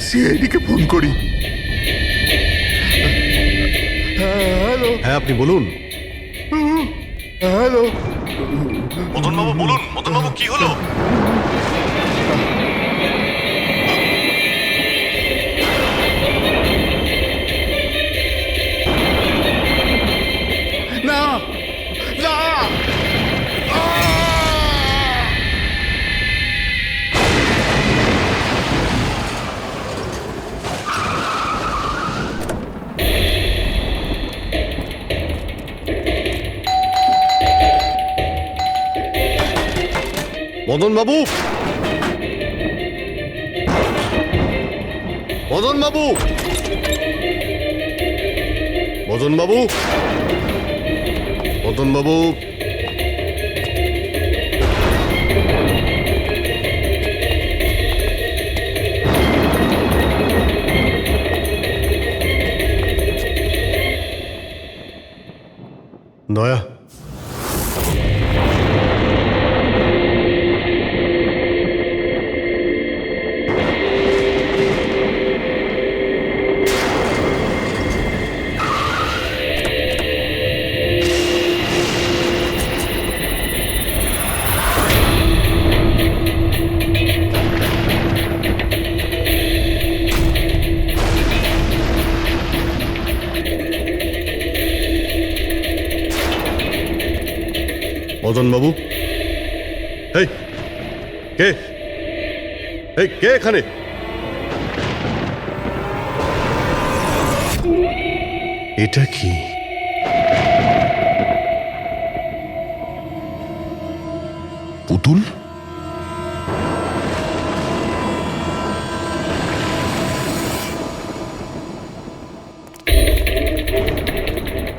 সিআইডিকে phone করি। Hello. হ্যাঁ, আপনি বলুন। হ্যালো। মদনবাবু বলুন। মদনবাবু, কি হলো? না না, মদনবাবু, মদনবাবু, মদনবাবু, মদনবাবু, দয়া, মদনবাবু, এই কে? এই কে এখানে? এটা কি? পুতুল?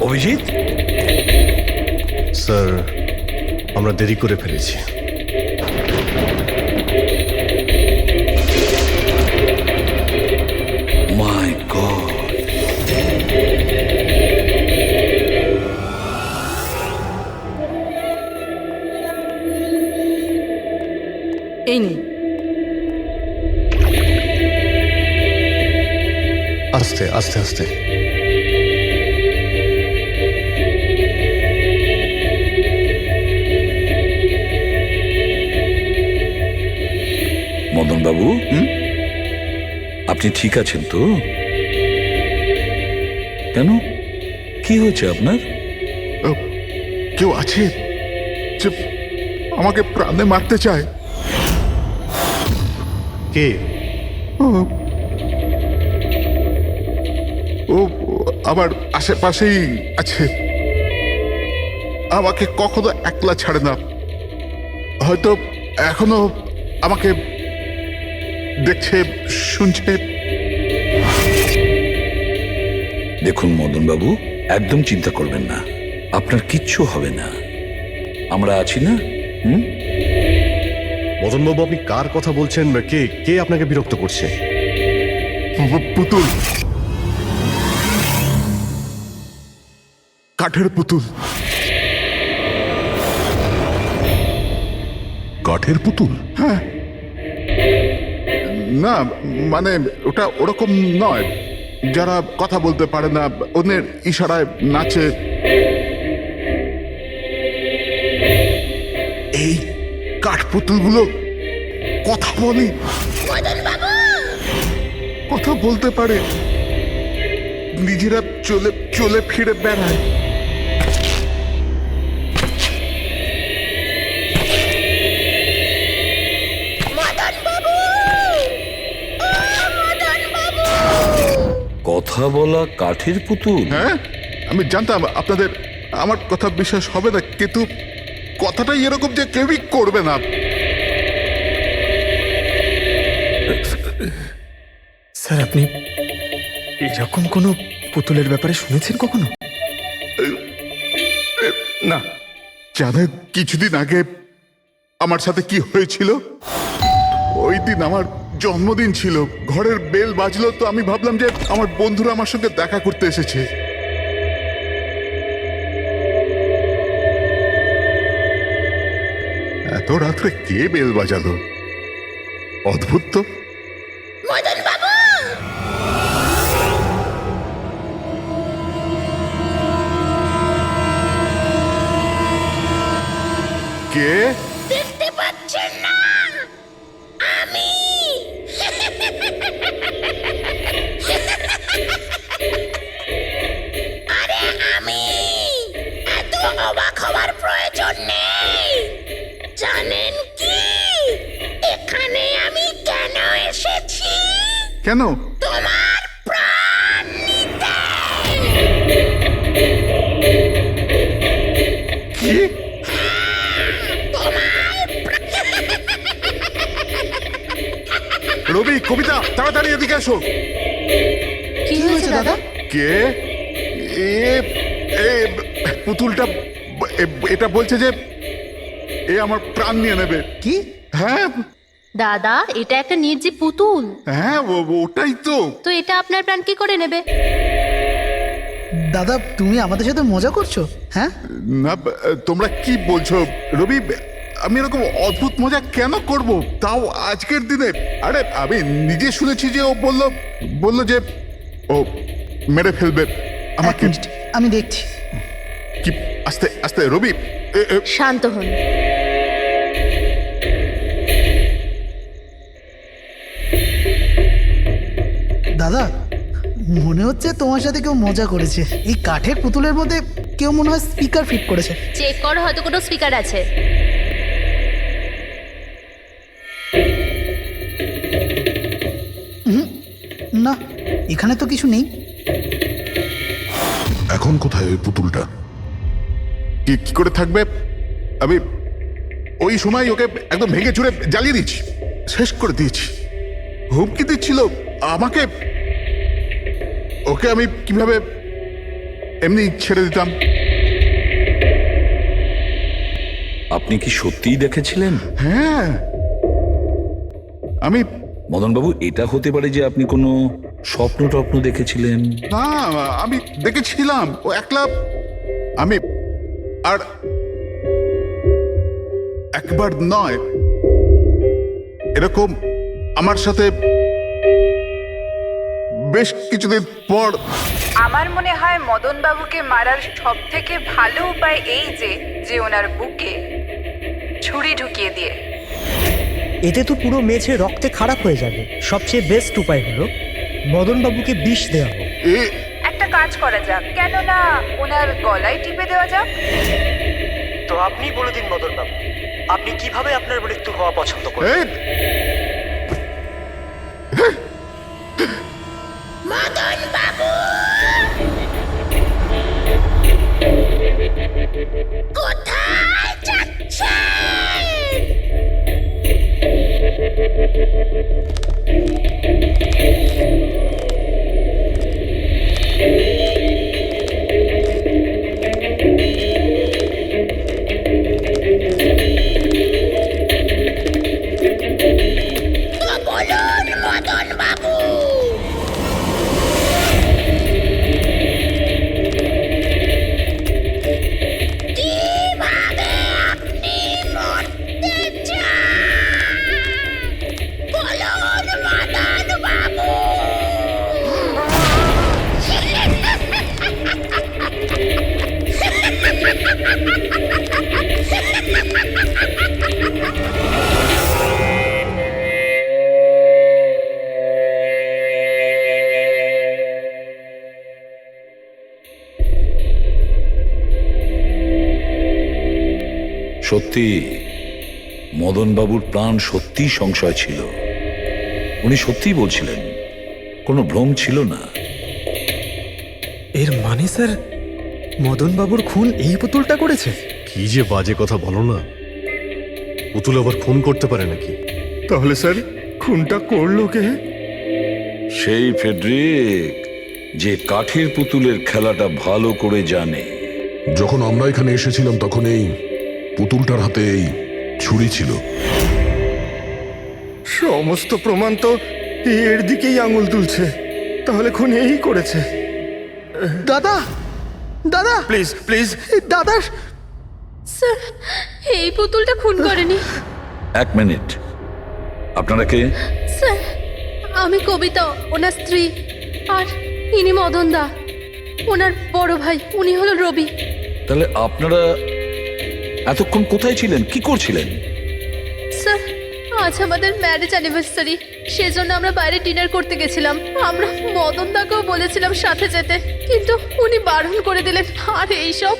অভিজিৎ, স্যার, আমরা দেরি করে ফেলেছি। মাই গড, এই নিন। আস্তে আস্তে আস্তে। মদনবাবু, আপনি ঠিক আছেন তো? কেন, কি হয়েছে আপনার? কেউ আছে যে আমাকে প্রাণে মারতে চায়? কে? ও আমার আশেপাশেই আছে। আমাকে কখনো একলা ছাড়ে না। হয়তো এখনো আমাকে দেখছে, শুনছে। দেখুন মদনবাবু, একদম চিন্তা করবেন না। আপনার কিচ্ছু হবে না, আমরা আছি না? হুম? মদনবাবু, আপনি কার কথা বলছেন? কে কে আপনাকে বিরক্ত করছে? পুতুল, কাঠের পুতুল। কাঠের পুতুল? হ্যাঁ, না মানে ওটা ওরকম নয়, যারা কথা বলতে পারে না, অন্যের ইশারায় নাচে। এই কাঠ পুতুলগুলো কথা বলে, কথা বলতে পারে, নিজেরা চলে চলে ফিরে বেড়ায়। কথা বলা কাঠের পুতুল? হ্যাঁ, আমি জানতাম আপনাদের আমার কথা বিশ্বাস হবে না, কিন্তু কথাটাই এরকম যে কেউই করবে না। স্যার, আপনি এরকম কোনো পুতুলের ব্যাপারে শুনেছেন কখনো? না, জানেন কিছুদিন আগে আমার সাথে কি হয়েছিল? ওই দিন আমার জন্মদিন ছিল, ঘরের বেল বাজলো, তো আমি ভাবলাম যে আমার বন্ধুরা আমার সঙ্গে দেখা করতে এসেছে। এত রাত্রে কে বেল বাজালো? অদ্ভুত তো। কে? দেখতে পাচ্ছেন না? আমি আরে আমি, এত অবাক হওয়ার প্রয়োজন নেই। জানেন কি এখানে আমি কেন এসেছি? কেন? তোমার প্রাণ নিতে। কি? রবি, কবিতা, তাড়াতাড়ি এদিকে এসো। কি হয়েছে দাদা? কে? এ এ পুতুলটা এটা বলছে যে এ আমার প্রাণ নিয়ে নেবে। কি? হ্যাঁ দাদা, এটা একটা নির্জীব পুতুল, হ্যাঁ, ওটাই তো। তো এটা আপনার প্রাণ কি করে নেবে? দাদা, তুমি আমাদের সাথে মজা করছো? হ্যাঁ, না, তোমরা কি বলছো? রবি, আমি এরকম অদ্ভুত মজা কেন করব, তাও আজকের দিনে? আরে আমি নিজে শুনেছি যে ও বললো যে ও মেরে ফেলবে এক আমাকে। মিনিট, আমি দেখছি। কি? আস্তে আস্তে রবি। শান্ত হন। দাদা, মনে হচ্ছে তোমার সাথে কেউ মজা করেছে। এই কাঠের পুতুলের মধ্যে কেউ মনে হয় স্পিকার ফিট করেছে। চেক করো, হয়তো কোনো স্পিকার আছে। না, এখানে তো কিছু নেই। এখন কোথায় ওই পুতুলটা? কি কি করে থাকবে? আমি ওই সময় ওকে একদম ভেঙে চুরে জ্বালিয়ে দিয়েছি, শেষ করে দিয়েছি। হুমকি দিচ্ছিল আমাকে, ওকে আমি কিভাবে এমনি ছেড়ে দিতাম? আপনি কি সত্যিই দেখেছিলেন? হ্যাঁ, আমি মদনবাবু, এটা হতে পারে যে আপনি কোনো স্বপ্ন টপ্ন দেখেছিলেন। না, আমি দেখেছিলাম ও একলা। আমি আর একবার নয়, এরকম আমার সাথে বেশ কিছুদিন পর। আমার মনে হয় মদন বাবুকে মারার সব থেকে ভালো উপায় এই যে ওনার বুকে ছুরি ঢুকিয়ে দিয়ে। এতে তো পুরো মেঝে রক্তে খারাপ হয়ে যাবে। সবচেয়ে বেস্ট উপায় হলো মদনবাবুকে বিষ দেওয়া হোক। একটা কাজ করা যাক, কেন না ওনার গলায় টিপে দেওয়া যাক। তো আপনি বলে দিন মদনবাবু, আপনি কিভাবে আপনার মৃত্যু হওয়া পছন্দ করেন? মদন বাবু, কোথায় যাচ্ছেন? সত্যি মদনবাবুর প্রাণ সত্যি সংশয় ছিল। উনি সত্যিই বলছিলেন, কোনো ভ্রম ছিল না। এর মানে স্যার মদন বাবুর খুন এই পুতুলটা করেছে? কি যে বাজে কথা বলো না, পুতুল আবার খুন করতে পারে নাকি? তাহলে স্যার খুনটা করলো কে? সেই ফেডরিক যে কাঠের পুতুলের খেলাটা ভালো করে জানে। যখন আমরা এখানে এসেছিলাম তখন এই পুতুলটার হাতে এই ছুরি ছিল। সমস্ত প্রমাণ তো এর দিকেই আঙুল তুলছে। তাহলে খুন এই করেছে। দাদা দাদা প্লিজ প্লিজ দাদা স্যার এই পুতুলটা খুন করেনি। এক মিনিট, আপনারা কে? স্যার আমি কবিতা, ওনার স্ত্রী, আর ইনি মদন দা, ওনার বড় ভাই। উনি হলো রবি। তাহলে আপনারা এতক্ষণ কোথায় ছিলেন, কি করছিলেন? স্যার আজ আমাদের ম্যারেজ অ্যানিভার্সারি, সেজন্য আমরা বাইরে ডিনার করতে গেছিলাম। আমরা মদন দাকেও বলেছিলাম সাথে যেতে, কিন্তু উনি বারণ করে দিলেন। আর এইসব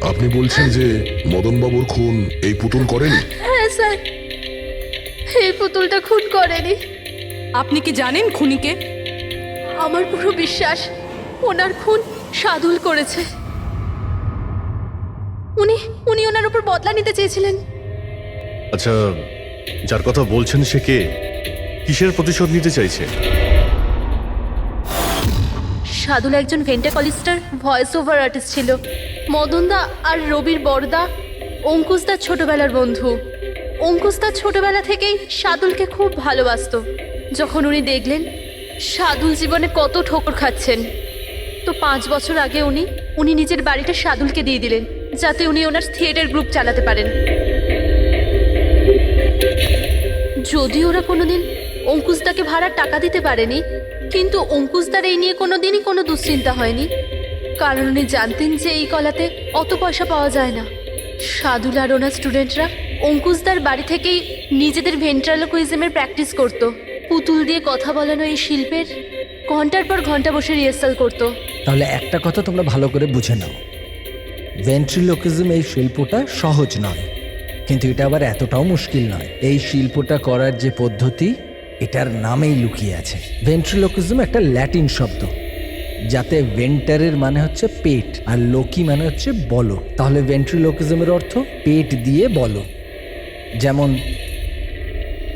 আপনি বলছেন যে মদনবাবুর খুন এই পুতুল করেনি? হ্যাঁ স্যার, এই পুতুলটা খুন করেনি। আপনি কি জানেন খুনিকে? আমার পুরো বিশ্বাস ওনার খুন সাদুল করেছে। উনি উনি ওনার উপর বদলা নিতে চেয়েছিলেন। আচ্ছা, যার কথা বলছেন সে কে? কিসের প্রতিশোধ নিতে চাইছে? সাদুল একজন ভেন্টাকলিস্টার ভয়েস ওভার আর্টিস্ট ছিল। মদনদা আর রবির বড়দা অঙ্কুশদার ছোটবেলার বন্ধু। অঙ্কুশদা ছোটবেলা থেকেই সাদুলকে খুব ভালোবাসতো। যখন উনি দেখলেন সাদুল জীবনে কত ঠোকর খাচ্ছেন, তো 5 বছর আগে উনি নিজের বাড়িটা সাদুলকে দিয়ে দিলেন, যাতে উনি ওনার থিয়েটার গ্রুপ চালাতে পারেন। যদি ওরা কোনোদিন অঙ্কুশদাকে ভাড়ার টাকা দিতে পারেনি, কিন্তু অঙ্কুশদার এই নিয়ে কোনোদিনই কোনো দুশ্চিন্তা হয়নি, কারণ উনি জানতেন যে এই কলাতে অত পয়সা পাওয়া যায় না। সাদুল আর ওনার স্টুডেন্টরা অঙ্কুশদার বাড়ি থেকেই নিজেদের ভেন্ট্রালোকুইজমের প্র্যাকটিস করত। পুতুল দিয়ে কথা বলানো এই শিল্পের ঘন্টার পর ঘন্টা বসে রিহার্সাল করতো। তাহলে একটা কথা তোমরা ভালো করে বুঝে নাও, ভেন্ট্রিলোকিজম এই শিল্পটা সহজ নয়, কিন্তু এটা আবার এতটাও মুশকিল নয়। এই শিল্পটা করার যে পদ্ধতি, এটার নামেই লুকিয়ে আছে। ভেন্ট্রিলোকিজম একটা ল্যাটিন শব্দ, যাতে ভেন্টারের মানে হচ্ছে পেট আর লোকি মানে হচ্ছে বলো। তাহলে ভেন্ট্রিলোকিজমের অর্থ পেট দিয়ে বলো। যেমন,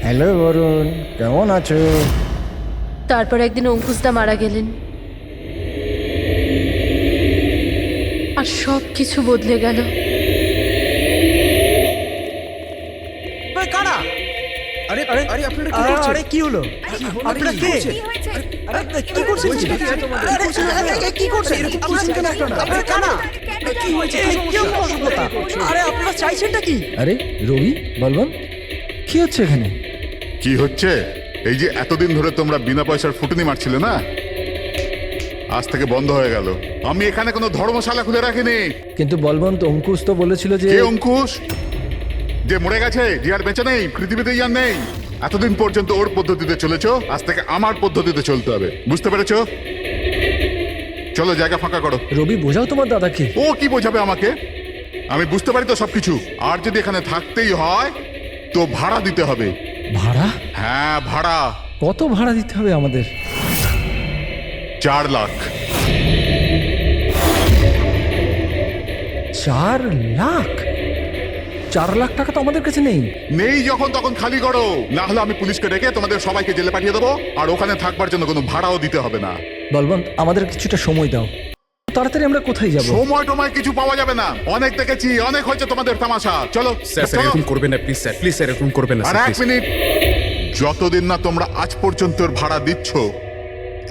হ্যালো বরুণ, কেমন আছো? তারপর একদিন অঙ্কুশদা মারা গেলেন, আর সব কিছু বদলে গেল। কারা? আরে আরে আরে আপনারা কি করছেন? আরে কি হলো? আপনারা কে? আরে কি করছেন? কি করছেন? আপনারা কারা? কি হয়েছে? কি অসভ্যতা? আরে আপনারা চাইছেনটা কি? আরে রবি, বলবান, কি হচ্ছে এখানে? কি হচ্ছে? এই যে এতদিন ধরে তোমরা বিনা পয়সার ফুটুনি মারছিলে না, আজ থেকে বন্ধ হয়ে গেল। আমি এখানে কোনো ধর্মশালা খুলে রাখিনি। কিন্তু বলবন্ত, অঙ্কুশ তো বলেছিল যে... কে অঙ্কুশ? যে মরে গেছে, যে আর বেঁচে নেই, পৃথিবীতে আর নেই। এতদিন পর্যন্ত ওর পদ্ধতিতে চলেছো, আজ থেকে আমার পদ্ধতিতে চলতে হবে। বুঝতে পেরেছো? চলো জায়গা ফাঁকা করো। রবি, বোঝাও তোমার দাদাকে। ও কি বোঝাবে আমাকে? আমি বুঝতে পারি তো সবকিছু। আর যদি এখানে থাকতেই হয় তো ভাড়া দিতে হবে। ভাড়া? হ্যাঁ, ভাড়া। কত ভাড়া দিতে হবে আমাদের? 4 লাখ। 4 লাখ? 4 লাখ টাকা তো আমাদের কাছে নেই। নেই যখন তখন খালি করো, না হলে আমি পুলিশকে ডেকে তোমাদের সবাইকে জেলে পাঠিয়ে দেবো, আর ওখানে থাকবার জন্য কোনো ভাড়াও দিতে হবে না। বলবন্ত, আমাদের কিছুটা সময় দাও। তাড়াতাড়ি আমরা কোথায় যাব? সময় টময় কিছু পাওয়া যাবে না। অনেক দেখেছি, অনেক হয়েছে তোমাদের তামাশা। চলো স্যার স্যার এরকম করবেন না প্লিজ স্যার, প্লিজ স্যার এরকম করবেন না আর স্যার, 1 মিনিট, যতদিন না তোমরা আজ পর্যন্ত ভাড়া দিচ্ছ,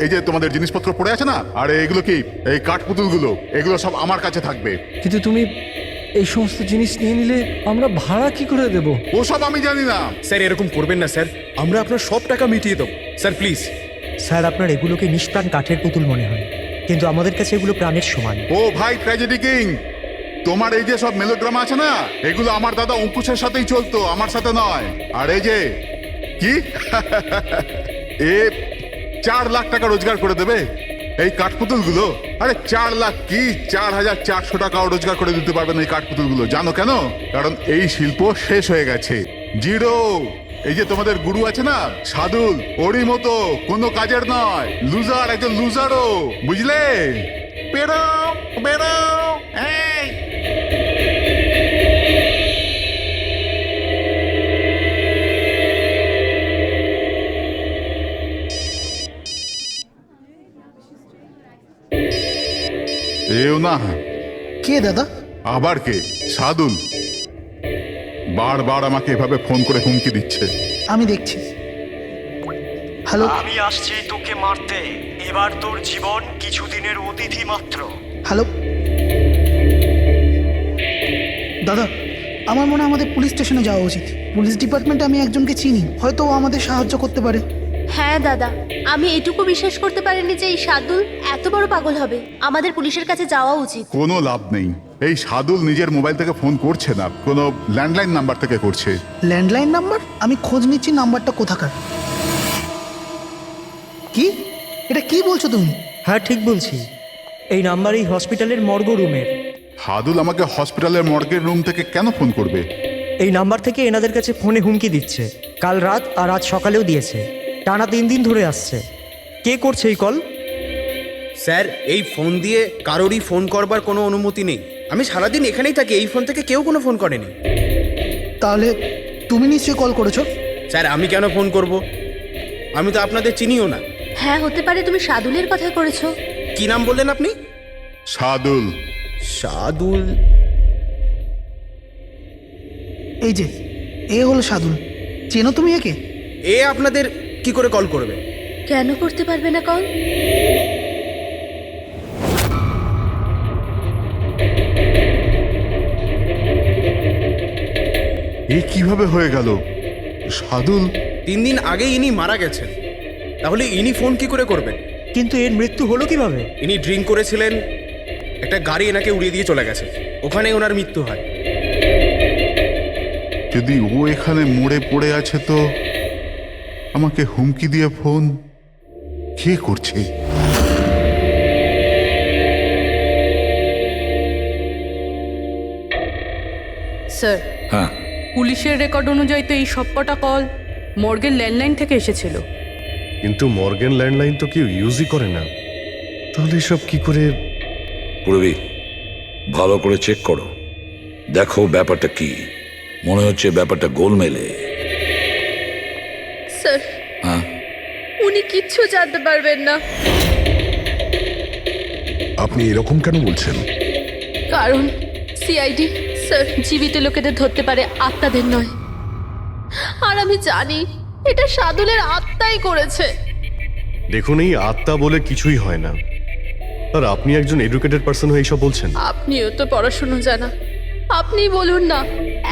এই যে তোমাদের জিনিসপত্র পড়ে আছে না, আর এগুলো কি, এই কাঠপুতুলগুলো, এগুলো সব আমার কাছে থাকবে। কিন্তু তুমি এই সমস্ত জিনিস নিয়ে নিলে আমরা ভাড়া কি করে দেব? ওসব আমি জানি না। স্যার এরকম করবেন না স্যার, আমরা আপনার সব টাকা মিটিয়ে দেবো স্যার, প্লিজ। স্যার আপনার এগুলোকে নিষ্প্রাণ কাঠের পুতুল মনে হয়, কিন্তু আমাদের কাছে এগুলো প্রাণের সমান। ও ভাই ট্র্যাজেডি কিং, তোমার এই যে সব মেলোড্রামা আছে না, এগুলো আমার দাদা অঙ্কুশের সাথেই চলতো, আমার সাথে নয়। আর এই যে কি এ 4 লাখ টাকা রোজগার করে দেবে, এই কাঠপুতুলগুলো, আরে 4 লাখ কি 4,400 টাকাও রোজগার করে দিতে পারবেন এই কাঠপুতুলগুলো। জানো কেন? কারণ এই শিল্প শেষ হয়ে গেছে, জিরো। এই যে তোমাদের গুরু আছে না সাদুল, ওরই মতো কোনো কাজের নয়, লুজার, একজন লুজারও, বুঝলে? বেরো বেরো এই। এও না, কে দাদা? আবার কে? সাদুল বারবার আমাকে এভাবে ফোন করে হুমকি দিচ্ছে। আমি দেখছি। হ্যালো। আমি আসছি তোকে মারতে। এবার তোর জীবন কিছুদিনের অতিথি মাত্র। হ্যালো দাদা, আমার মনে হয় আমাদের পুলিশ স্টেশনে যাওয়া উচিত। পুলিশ ডিপার্টমেন্টে আমি একজনকে চিনি, হয়তো ও আমাদের সাহায্য করতে পারে। হ্যাঁ দাদা, আমি এটুকু বিশ্বাস করতে পারিনি যে এই সাদুল এত বড় পাগল হবে। আমাদের পুলিশের কাছে যাওয়া উচিত। কোনো লাভ নেই, এই সাদুল নিজের মোবাইল থেকে ফোন করছে না, কোনো ল্যান্ডলাইন নাম্বার থেকে করছে। Landline number? আমি খোঁজ নিচ্ছি নাম্বারটা কোথাকার। কি? এটা কি বলছো তুমি? হ্যাঁ ঠিক বলছি, এই নাম্বার এই হসপিটালের মর্গ রুমের। সাদুল আমাকে হসপিটালের মর্গের রুম থেকে কেন ফোন করবে? এই নাম্বার থেকে এনাদের কাছে ফোনে হুমকি দিচ্ছে। কাল রাত আর আজ সকালেও দিয়েছে, টানা 3 দিন ধরে আসছে। কে করছে এই কল? স্যার, এই ফোন দিয়ে কারোরই ফোন করবার কোনো অনুমতি নেই। আমি সারাদিন এখানেই থাকি, এই ফোন থেকে কেউ কোনো ফোন করেনি। তাহলে তুমি নিশ্চয়ই কল করেছো? স্যার, আমি কেন ফোন করব? আমি তো আপনাদের চিনিও না। হ্যাঁ হতে পারে তুমি সাদুলের কথা করেছো। কি নাম বললেন আপনি? সাদুল। সাদুল? এই যে এ হলো সাদুল, চেনো তুমি একে? এ আপনাদের কি করে কল করবে? কেন করতে পারবে না কল? এ কিভাবে হয়ে গেল? সাদুল 3 দিন আগে ইনি মারা গেছেন, তাহলে ইনি ফোন কি করে করবেন? কিন্তু এর মৃত্যু হলো কিভাবে? ইনি ড্রিঙ্ক করেছিলেন, একটা গাড়ি এনাকে উড়িয়ে দিয়ে চলে গেছে, ওখানে ওনার মৃত্যু হয়। যদি ও এখানে মরে পড়ে আছে, তো আমাকে হুমকি দিয়ে ফোন কে করছে? স্যার, হ্যাঁ, পুলিশের রেকর্ড অনুযায়ী তো এই সবকটা কল মর্গের ল্যান্ডলাইন থেকে এসেছিল। কিন্তু মর্গেন ল্যান্ডলাইন তো কেউ ইউজই করে না, তাহলে সব কি করে? পূর্বী ভালো করে চেক করো, দেখো ব্যাপারটা কি। মনে হচ্ছে ব্যাপারটা গোলমেলে। স্যার, হ্যাঁ, উনি কিচ্ছু জানতে পারবেন না। আপনি এরকম কেন বলছেন? কারণ সিআইডি স্যার জীবিত লোকেদের ধরতে পারে, আত্মাদের নয়। আর আমি জানি এটা সাদুলের আত্মাই করেছে। দেখুন, এই আত্মা বলে কিছুই হয় না। আর আপনি একজন এডুকেটেড পার্সন হয়ে এইসব বলছেন? আপনিও তো পড়াশুনো জানা, আপনি বলুন না,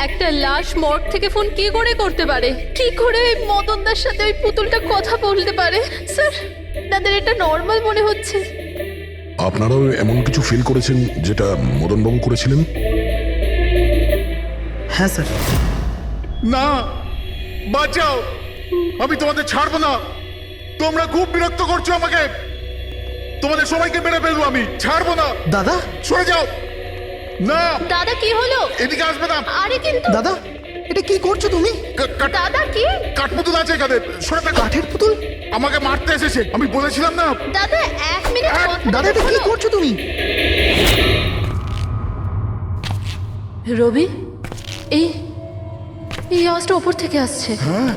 একটা লাশ মর্গ থেকে ফোন কি করে করতে পারে? কি করে ওই মদনদার সাথে ওই পুতুলটা কথা বলতে পারে? স্যার, তাদের এটা নর্মাল মনে হচ্ছে। আপনারাও এমন কিছু ফিল করেছেন যেটা মদনবাবু করেছিলেন? হ্যাঁ স্যার। না, বাঁচাও, আমি তোমাদের ছাড়বো না। তোমরা খুব বিরক্ত করছো আমাকে, তোমাদের সবাইকে মেরে ফেলবো আমি, ছাড়বো না। দাদা, সরে যাও। না দাদা কি হলো? এদিকে আসবে না। আরে কিন্তু দাদা, এটা কি করছো তুমি? দাদা কি? কাঠপুতুল আছে এখানে, সরে থাকো। কাঠের পুতুল? আমাকে মারতে এসেছে, আমি বলেছিলাম না। দাদা 1 মিনিট দাদা, এটা কি করছো তুমি? রবি, এই এই আওয়াজটা ওপর থেকে আসছে। হ্যাঁ,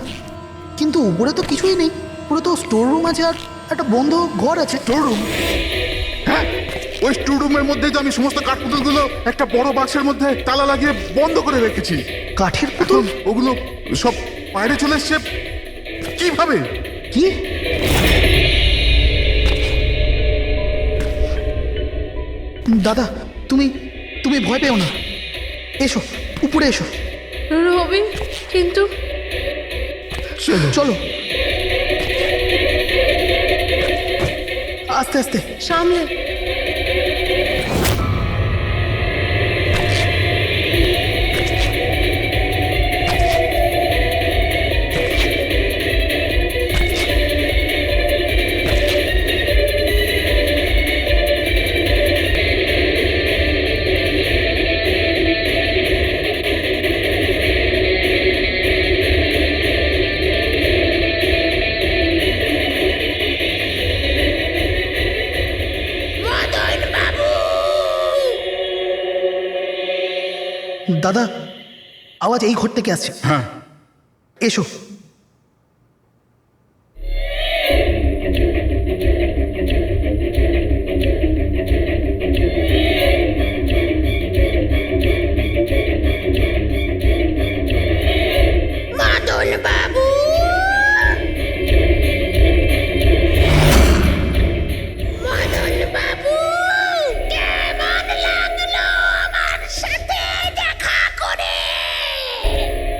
কিন্তু উপরে তো কিছুই নেই, পুরো তো স্টোর রুম আছে আর একটা বন্ধ ঘর আছে। Store room? হ্যাঁ, ওই স্টোর রুমের মধ্যেই তো আমি সমস্ত কাঠপুতুলগুলো একটা বড় বাক্সের মধ্যে তালা লাগিয়ে বন্ধ করে রেখেছি। কাঠের পুতুল? ওগুলো সব বাইরে চলে এসছে কিভাবে? কি? দাদা, তুমি তুমি ভয় পেও না, এসো উপরে এসো। রবি, কিন্তু চলো আস্তে আস্তে সামলে। দাদা, আওয়াজ এই ঘর থেকে আসছে। হ্যাঁ, এসো। মদন বাবু, মদন বাবু, কেমন লাগলো আমার সাথে দেখা করে?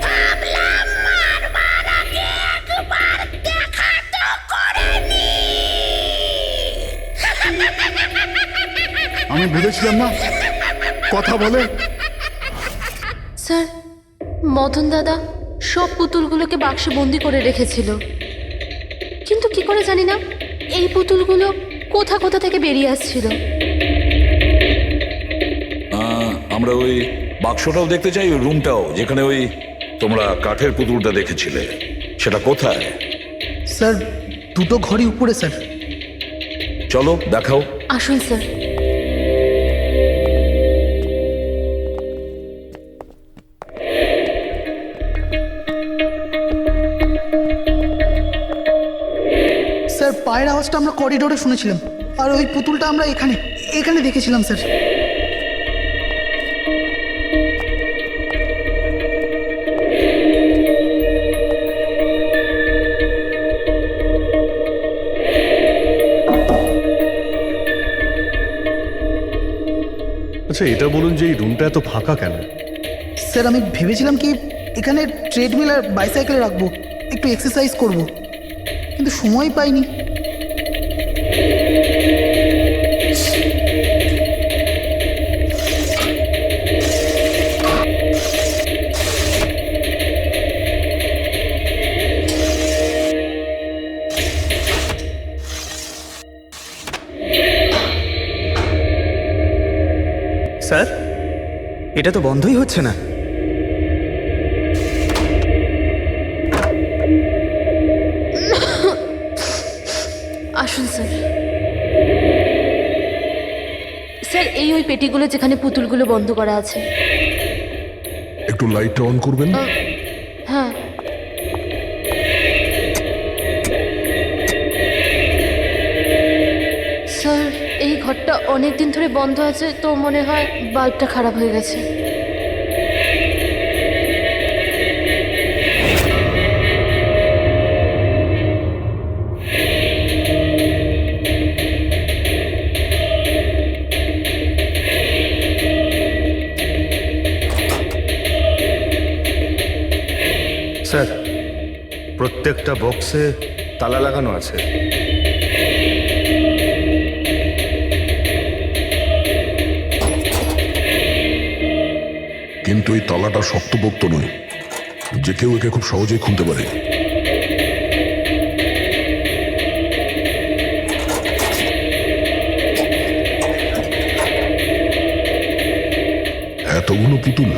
ভাবলাম মারবার আগে একবার দেখা তো করে নি। আমি ভেবেছিলাম না কথা বলে। স্যার, মদন দাদা সব পুতুলগুলোকে বাক্সে বন্দি করে রেখেছিল, কিন্তু কি করে জানি না এই পুতুলগুলো কোথা কোথা থেকে বেরিয়ে আসছিল। আমরা ওই বাক্সটাও দেখতে চাই, ওই রুমটাও যেখানে ওই তোমরা কাঠের পুতুলটা দেখেছিলে, সেটা কোথায়? স্যার, দুটো ঘরই উপরে স্যার। চলো দেখাও। আসুন স্যার। স্যার, পায়ের আওয়াজটা আমরা করিডোরে শুনেছিলাম, আর ওই পুতুলটা আমরা এখানে এখানে দেখেছিলাম স্যার। আচ্ছা, এটা বলুন যে এই রুমটা এত ফাঁকা কেন? স্যার, আমি ভেবেছিলাম কি এখানে ট্রেডমিল আর বাইসাইকেল রাখবো, একটু এক্সারসাইজ করব, কিন্তু সময় পাইনি। স্যার, এটা তো বন্ধই হচ্ছে না। আসুন স্যার। স্যার, এই ওই পেটিগুলো যেখানে পুতুলগুলো বন্ধ করা আছে। একটু লাইটটা অন করবেন? হ্যাঁ। স্যার, এই ঘরটা অনেক দিন ধরে বন্ধ আছে, তো মনে হয় বাল্বটা খারাপ হয়ে গেছে। স্যার, প্রত্যেকটা বক্সে তালা লাগানো আছে। কিন্তু এই তালাটা শক্তপোক্ত নয়, যে কেউ একে খুব সহজেই খুলতে পারে। এতগুলো পুতুল,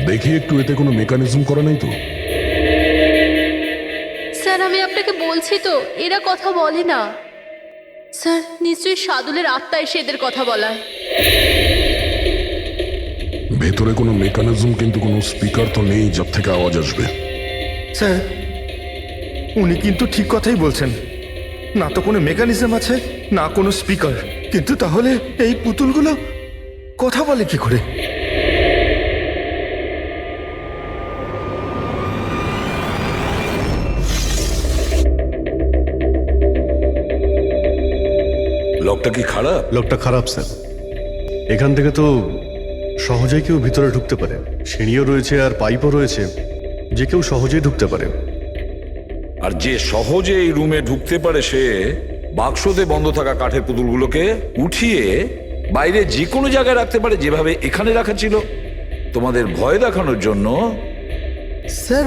দেখি একটু, এতে কোনো মেকানিজম করা নেই তো? স্যার, আমি আপনাকে বলছি তো, এরা কথা বলে না। স্যার, নিশ্চয়ই সাদুলের আত্মা এসে এদের কথা বলায়। ভেতরে কোনো মেকানিজম, কিন্তু কোনো স্পিকার তো নেই যার থেকে আওয়াজ আসবে। স্যার, উনি কিন্তু ঠিক কথাই বলছেন। না তো কোনো মেকানিজম আছে, না কোনো স্পিকার, কিন্তু তাহলে এই পুতুলগুলো কথা বলে কি করে? লকটা কি খারাপ? লকটা খারাপ স্যার। এখান থেকে তো সহজেই কেউ ভিতরে ঢুকতে পারে। সিঁড়িও রয়েছে আর পাইপও রয়েছে, যে কেউ সহজেই ঢুকতে পারে। আর যে সহজে এই রুমে ঢুকতে পারে সে বাক্সতে বন্ধ থাকা কাঠের পুতুলগুলোকে উঠিয়ে বাইরে যে কোনো জায়গায় রাখতে পারে, যেভাবে এখানে রাখা ছিল তোমাদের ভয় দেখানোর জন্য। স্যার,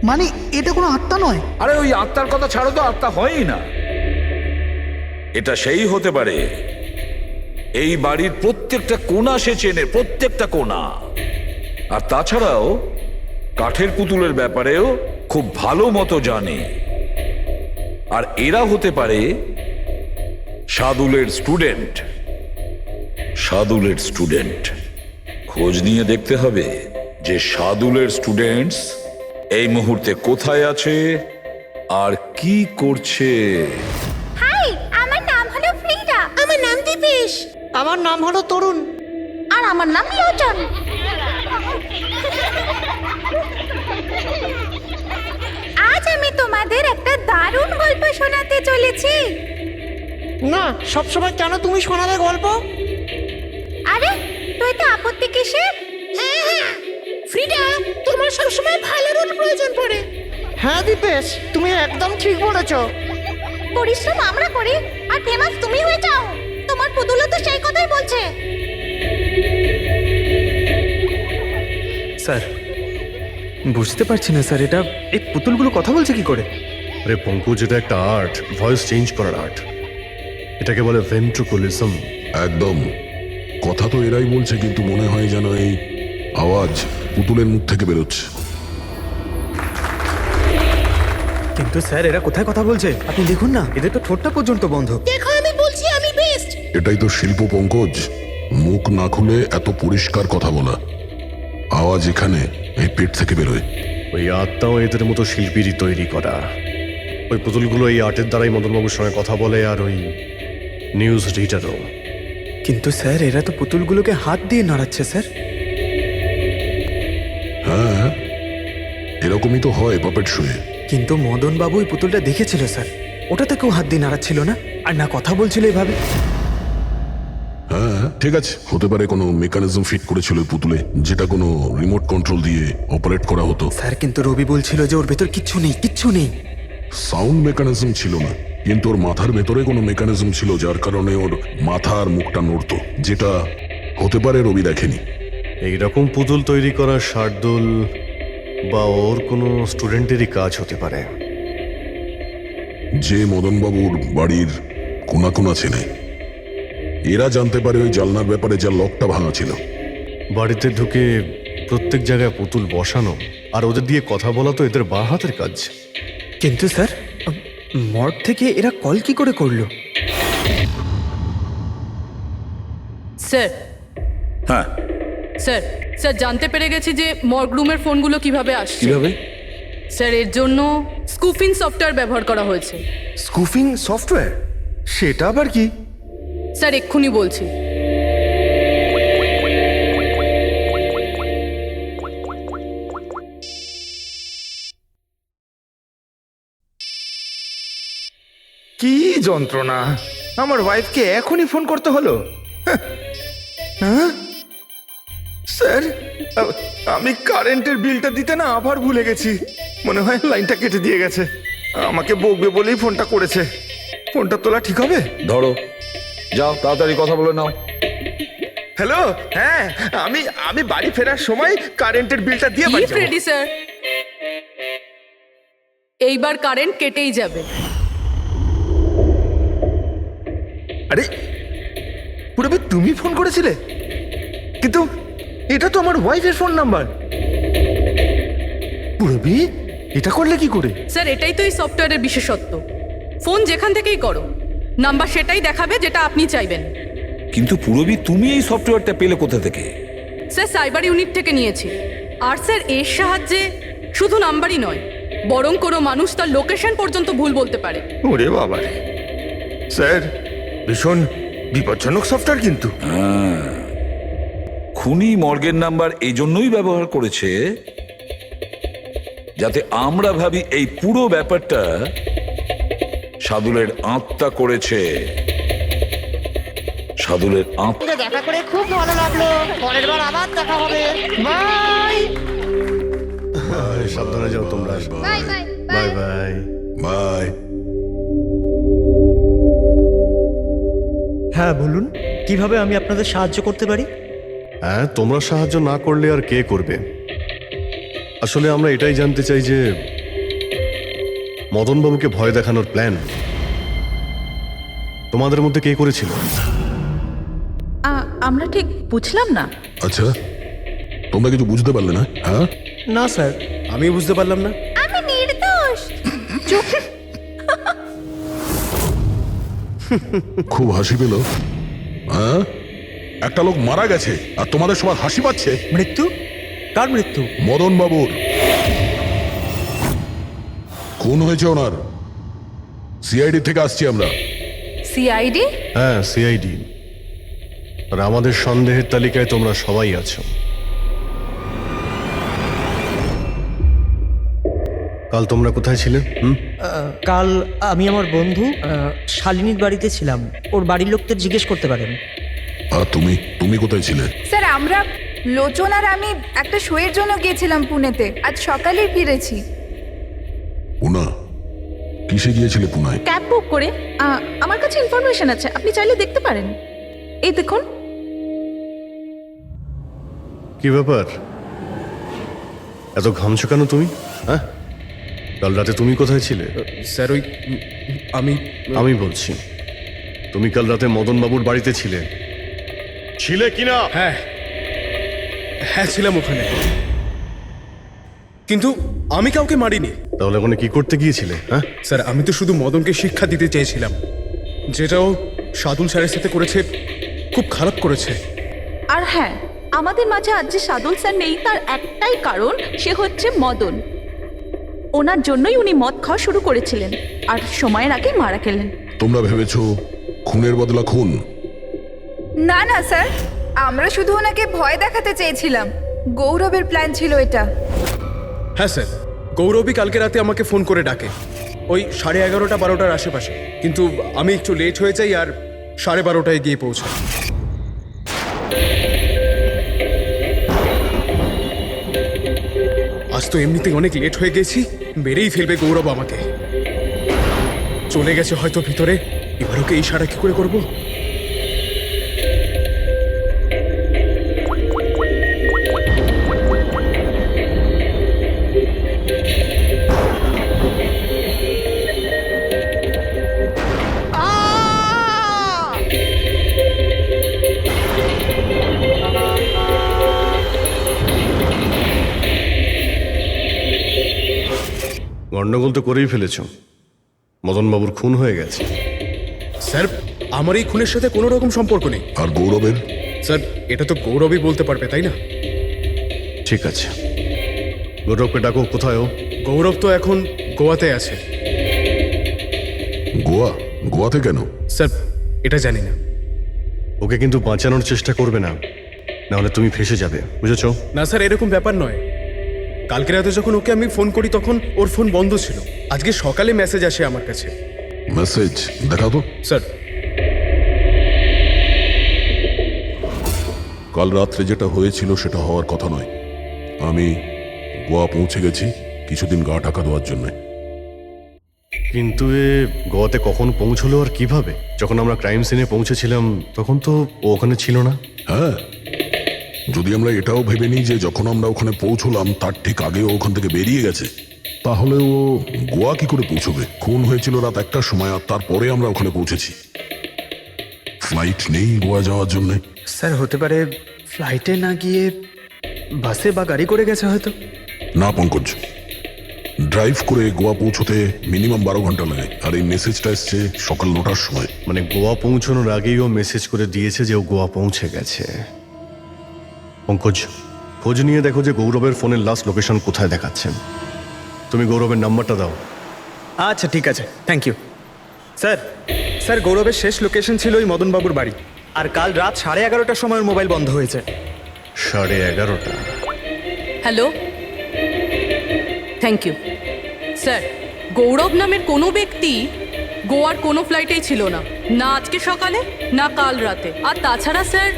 মানে এটা কোনো আত্মা নয়। আরে ওই আত্মার কথা ছাড়ো তো, আত্মা হয়ই না। এটা সেই হতে পারে এই বাড়ির প্রত্যেকটা কোণা সে চেনে, প্রত্যেকটা কোণা। আর তাছাড়াও কাঠের পুতুলের ব্যাপারেও খুব ভালো মতো জানে। আর এরা হতে পারে শাদুলের স্টুডেন্ট। শাদুলের স্টুডেন্ট খোঁজ নিয়ে দেখতে হবে যে শাদুলের স্টুডেন্টস এই মুহূর্তে কোথায় আছে আর কি করছে। হাই, আমার নাম হলো ফ্রিডা। আমার নাম দীপেশ। আমার নাম হলো তরুণ। আর আমার নাম লোচন। আজ আমি তোমাদের একটা দারুণ গল্প শোনাতে চলেছি। না, সবসময় কেন তুমি শোনাবে গল্প? আরে তুই তো আপত্তি কিসের? হ্যাঁ, ফ্রিডা, তোমার সবসময় ভালো রোল প্রয়োজন পড়ে। হ্যাঁ দীপেশ, তুমি একদম ঠিক বলেছো। পরিশ্রম আমরা করি আর ফেমাস তুমি হয়ে যাও। তোমার পুতুলও তো সেই কথাই বলছে। স্যার, বুঝতে পারছি না স্যার, এটা এই পুতুলগুলো কথা বলছে কি করে? আরে পঙ্কজ, এটা একটা আর্ট, ভয়েস চেঞ্জ করার আর্ট। এটাকে বলে ভেন্ট্রিকুলিজম। একদম। কথা তো এরাই বলছে, কিন্তু মনে হয় যেন এই আওয়াজ পুতুলের মুখ থেকে বেরোচ্ছে। কিন্তু স্যার, এরা কোথায় কথা বলছে? আপনি দেখুন না, এদের তো ঠোঁটটা পর্যন্ত বন্ধ। দেখো, আমি বলছি আমি বেস্ট। এটাই তো শিল্প পঙ্কজ, মুখ না খুলে এত পরিষ্কার কথা বলা। আওয়াজ এখানে এই পেট থেকে বেরোয়। ওই আর্টটাও এদের মতো শিল্পীরই তৈরি করা। ওই পুতুলগুলো এই আর্টের দ্বারাই মদনবাবুর সঙ্গে কথা বলে, আর ওই নিউজ রিডারও। কিন্তু স্যার, এরা তো পুতুলগুলোকে হাত দিয়ে নাড়াচ্ছে স্যার। হ্যাঁ, এরকমই তো হয় পাপেট শুয়ে। কিন্তু মদন বাবু ওই পুতুলটা দেখেছিল স্যার, ওটাতে কেউ হাত দিয়ে নাড়াচ্ছিল না, আর না কথা বলছিল এভাবে। হ্যাঁ ঠিক আছে, হতে পারে কোনো মেকানিজম ফিট করেছিল ওই পুতুলে, যেটা কোনো রিমোট কন্ট্রোল দিয়ে অপারেট করা হতো। স্যার, কিন্তু রবি বলছিল যে ওর ভেতর কিচ্ছু নেই, কিচ্ছু নেই। সাউন্ড মেকানিজম ছিল না, কিন্তু ওর মাথার ভেতরে কোনো মেকানিজম ছিল, যার কারণে ওর মাথা আর মুখটা নড়তো, যেটা হতে পারে রবি দেখেনি। এইরকম পুতুল তৈরি করা শার্দুল বা ওর কোনো স্টুডেন্টেরই কাজ হতে পারে, যে মদনবাবুর বাড়ির কোনা কোনা চেনে। এরা জানতে পারে ওই জানলার ব্যাপারে, যা লকটা ভাঙা ছিল। বাড়িতে ঢুকে প্রত্যেক জায়গায় পুতুল বসানো আর ওদের দিয়ে কথা বলা তো এদের বাঁ হাতের কাজ। কিন্তু স্যার, মর্গ থেকে এরা কল কি করে করলো? স্যার, হ্যাঁ স্যার, স্যার, জানতে পেরে গেছি যে মর্গ রুমের ফোনগুলো কিভাবে আসছে। কিভাবে? স্যার, এর জন্য স্কুফিং সফটওয়্যার ব্যবহার করা হয়েছে। স্কুফিং সফটওয়্যার? সেটা আবার কি? স্যার, এক্ষুনি বলছি। কি যন্ত্রণা! আমার ওয়াইফকে এখনই ফোন করতে হলো। হ্যাঁ স্যার, আমি কারেন্টের বিলটা দিতে না আবার ভুলে গেছি। মনে হয় লাইনটা কেটে দিয়ে গেছে। আমাকে বকবে বলেই ফোনটা করেছে। ফোনটা তোলা ঠিক হবে? ধরো, যাও তাড়াতাড়ি কথা বলে নাও। হ্যালো, হ্যাঁ, আমি বাড়ি ফেরার সময় কারেন্টের বিলটা দিয়ে বাড়ি যাবো। রেডি স্যার, এইবার কারেন্ট কেটেই যাবে। আরে পুরবি, তুমি ফোন করেছিলে? কিন্তু এটা তো আমার ওয়াইফের ফোন নাম্বার। পুরবি, এটা করলে কি করে? স্যার, এটাই তো এই সফটওয়্যারের বিশেষত্ব। ফোন যেখান থেকেই করো, নাম্বার সেটাই দেখাবে যেটা আপনি চাইবেন। কিন্তু পুরবি, তুমি এই সফটওয়্যারটা পেলে কোথা থেকে? স্যার, সাইবার ইউনিট থেকে নিয়েছি। আর স্যার, এর সাহায্যে শুধু নাম্বারই নয়, বরং কোনো মানুষ তার লোকেশন পর্যন্ত ভুল বলতে পারে। ওরে বাবা রে! স্যার, ভীষণ বিপজ্জনক সফটওয়্যার কিন্তু। খুনি মর্গের নাম্বার এই জন্যই ব্যবহার করেছে যাতে আমরা ভাবি এই পুরো ব্যাপারটা শাদুলের আত্মা করেছে। শাদুলের আত্মা। দেখা করে খুব ভালো লাগলো। পরের বার আবার দেখা হবে। বাই। সাবধানে যাও তোমরা। Bye bye bye bye bye. হ্যাঁ বলুন, কিভাবে আমি আপনাদের সাহায্য করতে পারি? হ্যাঁ, তোমরা সাহায্য না করলে আর কে করবে? আসলে আমরা এটাই জানতে চাই যে মদনবাবুকে ভয় দেখানোর প্ল্যান তোমাদের মধ্যে কে করেছিল? আমরা ঠিক বুঝলাম না। আচ্ছা, তোমরা কিছু বুঝতে পারলে না? হ্যাঁ না স্যার, আমি বুঝতে পারলাম না। আমি নির্দোষ। খুব হাসি পেল, হ্যাঁ? একটা লোক মারা গেছে আর তোমাদের সবার হাসি পাচ্ছে। মৃত্যু? কার মৃত্যু? মদন বাবুর খুন হয়েছে ওনার। সিআইডি থেকে আসছি আমরা। সিআইডি? হ্যাঁ, সিআইডি। আর আমাদের সন্দেহের তালিকায় তোমরা সবাই আছো। কাল তোমরা কোথায় ছিলে? কাল আমি আমার বন্ধু শালিনীর বাড়িতে ছিলাম। ওর বাড়ির লোকদের জিজ্ঞেস করতে পারেন। আর তুমি তুমি কোথায় ছিলে? স্যার আমরা লোচন আর আমি একটা শোয়ের জন্য গিয়েছিলাম পুনেতে, আজ সকালেই ফিরেছি। পুনা? কিসে গিয়েছিলে পুনায়? ক্যাব বুক করে আমার কাছে ইনফরমেশন আছে, আপনি চাইলে দেখতে পারেন। এই দেখুন। কি ব্যাপার, এত ঘামছো কেন তুমি? হ্যাঁ, কাল রাতে তুমি কোথায় ছিলে? স্যার ওই আমি বলছি, তুমি কাল রাতে মদন বাবুর বাড়িতে ছিলে কিনা? হ্যাঁ হ্যাঁ ছিলাম ওখানে, কিন্তু আমি কাউকে মারিনি। তাহলে ওখানে কি করতে গিয়েছিলে? হ্যাঁ স্যার আমি তো শুধু মদনকে শিক্ষা দিতে চেয়েছিলাম, যেটাও সাদুল স্যারের সাথে করেছে, খুব খারাপ করেছে। আর হ্যাঁ, আমাদের মাঝে আজ যে সাদুল স্যার নেই তার একটাই কারণ, সে হচ্ছে মদন। ওনার জন্যই উনি মদ খাওয়া শুরু করেছিলেন আর সময়ের আগেই মারা গেলেন। তোমরা ভেবেছো খুনের বদলা খুন? না না স্যার, আমরা শুধু ওনাকে ভয় দেখাতে চেয়েছিলাম। গৌরবের প্ল্যান ছিল এটা। হ্যাঁ স্যার, গৌরবই কালকে রাতে আমাকে ফোন করে ডাকে ওই 11:30-12টার আশেপাশে, কিন্তু আমি একটু লেট হয়ে যাই আর 12:30টায় গিয়ে পৌঁছাই। আজ তো এমনিতেই অনেক লেট হয়ে গেছি, মেরেই ফেলবে গৌরব আমাকে। চলে গেছে হয়তো ভিতরে, এবার ওকে ইশারা কি করে করবো? গন্ডগোল তো করেই ফেলেছ, মদন বাবুর খুন হয়ে গেছে। স্যার আমার এই খুনের সাথে কোনো রকম সম্পর্ক নেই। আর গৌরবের? স্যার এটা তো গৌরবই বলতে পারবে, তাই না? ঠিক আছে, গৌরবকে ডাকো। কোথায় ও? গৌরব তো এখন গোয়াতে আছে। গোয়া? গোয়াতে কেন? স্যার এটা জানি না। ওকে কিন্তু বাঁচানোর চেষ্টা করবে না, নাহলে তুমি ফেসে যাবে, বুঝেছো? না স্যার, এরকম ব্যাপার নয়। কালকে রাতে যখন ওকে আমি ফোন করি তখন ওর ফোন বন্ধ ছিল। আজকে সকালে মেসেজ আসে আমার কাছে। মেসেজ দেখাও তো। স্যার কাল রাত্রে যেটা হয়েছিল সেটা হওয়ার কথা নয়। আমি গোয়া পৌঁছে গেছি কিছুদিন গা ঢাকা দেওয়ার জন্য। কিন্তু এ গোয়াতে কখন পৌঁছলো আর কিভাবে? যখন আমরা ক্রাইম সিনে পৌঁছেছিলাম তখন তো ও ওখানে ছিল না। হ্যাঁ, যদি আমরা এটাও ভেবে নিই যে যখন আমরা ওখানে পৌঁছলাম তার ঠিক আগেও ওখান থেকে বেরিয়ে গেছে, তাহলে ও গোয়া কি করে পৌঁছবে? খুন হয়েছিল রাত 1টার সময় আর তারপরে আমরা ওখানে পৌঁছেছি। ফ্লাইট নেই গোয়া যাওয়ার জন্য। স্যার হতে পারে ফ্লাইটে না গিয়ে বাসে বা গাড়ি করে গেছে হয়তো। না পঙ্কজ, ড্রাইভ করে গোয়া পৌঁছতে মিনিমাম 12 ঘন্টা লাগে, আর এই মেসেজটা এসছে সকাল 9টার সময়। মানে গোয়া পৌঁছানোর আগেই ও মেসেজ করে দিয়েছে যে ও গোয়া পৌঁছে গেছে। পঙ্কজ, খোঁজ নিয়ে দেখো যে গৌরবের ফোনের লাস্ট লোকেশন কোথায় দেখাচ্ছে। তুমি গৌরবের নাম্বারটা দাও। আচ্ছা ঠিক আছে, থ্যাংক ইউ স্যার। স্যার গৌরবের শেষ লোকেশন ছিল ওই মদনবাবুর বাড়ি, আর কাল রাত 11:30টার সময় ওর মোবাইল বন্ধ হয়েছে। 11:30? Hello, thank you sir. Gaurav নামের কোনো ব্যক্তি গোয়ার কোনো ফ্লাইটেই ছিল না, না আজকে সকালে না কাল রাতে। আর তাছাড়া স্যার,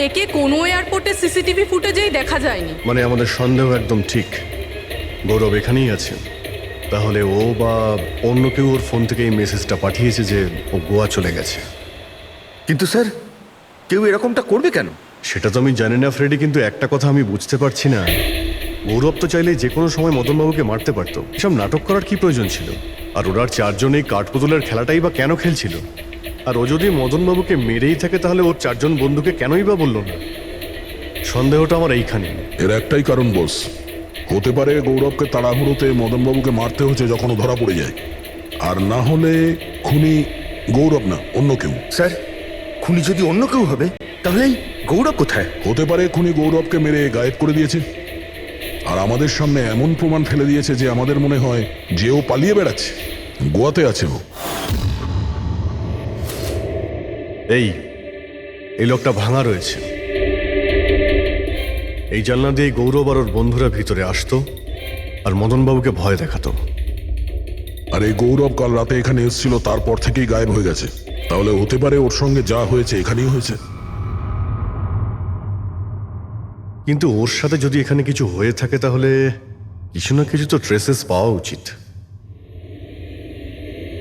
একে কোনো এয়ারপোর্টে সিসিটিভি ফুটেজেই দেখা যায়নি। মানে আমাদের সন্দেহ একদম ঠিক, গৌরব এখানেই আছে। তাহলে ও বা অন্য কেউ ওর ফোন থেকে এই মেসেজটা পাঠিয়েছে যে ও গোয়া চলে গেছে। কিন্তু স্যার, কেউ এরকমটা করবে কেন? সেটা তো আমি জানি না ফ্রেডি, কিন্তু একটা কথা আমি বুঝতে পারছি না, গৌরব তো চাইলে যে কোনো সময় মদনবাবুকে মারতে পারতো। এসব নাটক করার কি প্রয়োজন ছিল? আর ওরা চারজন এই কাঠপুতুলের খেলাটাই বা কেন খেলছিল? আর ও যদি মদনবাবুকে মেরেই থাকে তাহলে ওর চারজন বন্ধুকে কেনই বা বললো না? সন্দেহটা আমার এইখানে। এর একটাই কারণ বস, হতে পারে গৌরবকে তাড়াহুড়োতে মদনবাবুকে মারতে হচ্ছে যখন ও ধরা পড়ে যায়, আর না হলে খুনি গৌরব না, অন্য কেউ। স্যার খুনি যদি অন্য কেউ হবে তাহলে এই গৌরব কোথায়? হতে পারে খুনি গৌরবকে মেরে গায়েব করে দিয়েছে, আর আমাদের সামনে এমন প্রমাণ ফেলে দিয়েছে যে আমাদের মনে হয় যে ও পালিয়ে বেড়াচ্ছে, গোয়াতে আছে ও। এই লকটা ভাঙা রয়েছে। এই জানলা দিয়ে গৌরব আর ওর বন্ধুরা ভিতরে আসতো আর মদনবাবুকে ভয় দেখাতো। আর এই গৌরব কাল রাতে এখানে এসেছিল, তারপর থেকেই গায়েব হয়ে গেছে। তাহলে হতে পারে ওর সঙ্গে যা হয়েছে এখানেই হয়েছে। কিন্তু ওর সাথে যদি এখানে কিছু হয়ে থাকে তাহলে কিছু না কিছু তো ট্রেসেস পাওয়া উচিত।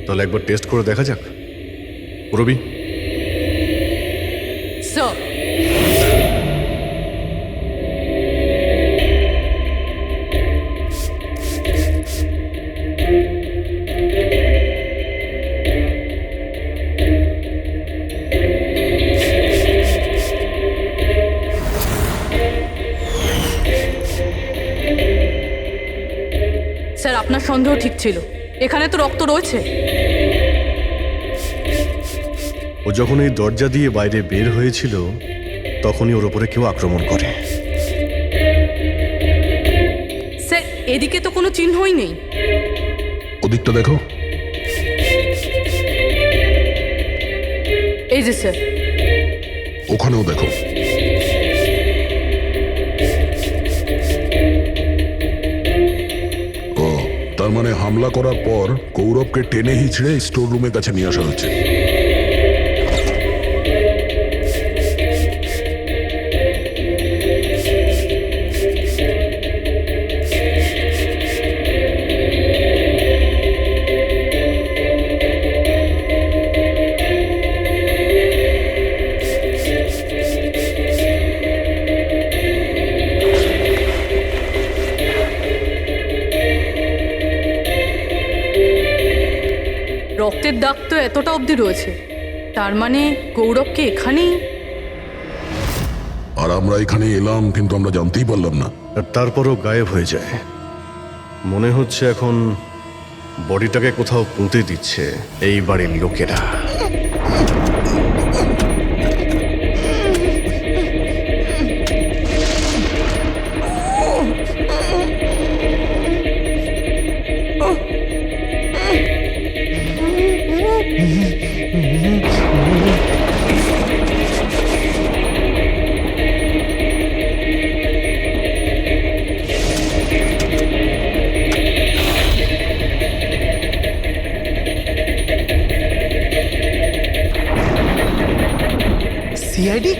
তাহলে একবার টেস্ট করে দেখা যাক। রবি, স্যার স্যার আপনার সন্দেহ ঠিক ছিল, এখানে তো রক্ত রয়েছে। ও যখন এই দরজা দিয়ে বাইরে বের হয়েছিল তখনই ওর ওপরে কেউ আক্রমণ করে। স্যার এদিকে তো কোনো চিহ্নই নেই। ওদিকটা দেখো। এই যে স্যার, ওখানেও দেখো। ও, তার মানে হামলা করার পর গৌরবকে টেনে হিচড়ে স্টোর রুমের কাছে নিয়ে আসা হচ্ছে। রক্তের দাগ তো এতটা অবধি রয়েছে, তার মানে গৌরবকে এখানেই। আর আমরা এখানে এলাম কিন্তু আমরা জানতেই পারলাম না। আর তারপরও গায়েব হয়ে যায়। মনে হচ্ছে এখন বডিটাকে কোথাও পুঁতে দিচ্ছে এই বাড়ির লোকেরা। সিআইডি?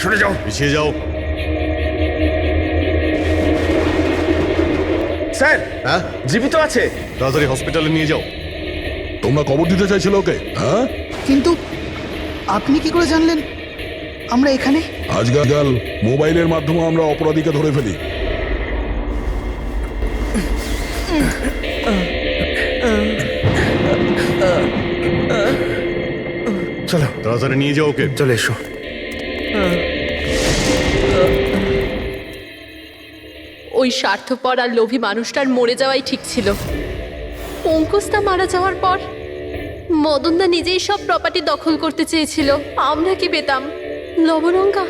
সরে যাও, পিছিয়ে যাও। স্যার হ্যাঁ, জীবিত আছে। তাড়াতাড়ি হসপিটালে নিয়ে যাও। তোমরা খবর দিতে চাইছিল ওকে? হ্যাঁ, কিন্তু আপনি কি করে জানলেন আমরা এখানে? আজকাল মোবাইলের মাধ্যমে আমরা অপরাধীকে ধরে ফেলি। চলো তাড়াতাড়ি নিয়ে যাও ওকে। চলে এসো। ওই স্বার্থপর আর লোভী মানুষটার মরে যাওয়াই ঠিক ছিল। অঙ্কুশদা মারা যাওয়ার পর মদনদা নিজেই সব প্রপার্টি দখল করতে চেয়েছিল। আমরা কি পেতাম? লবণঙ্গা।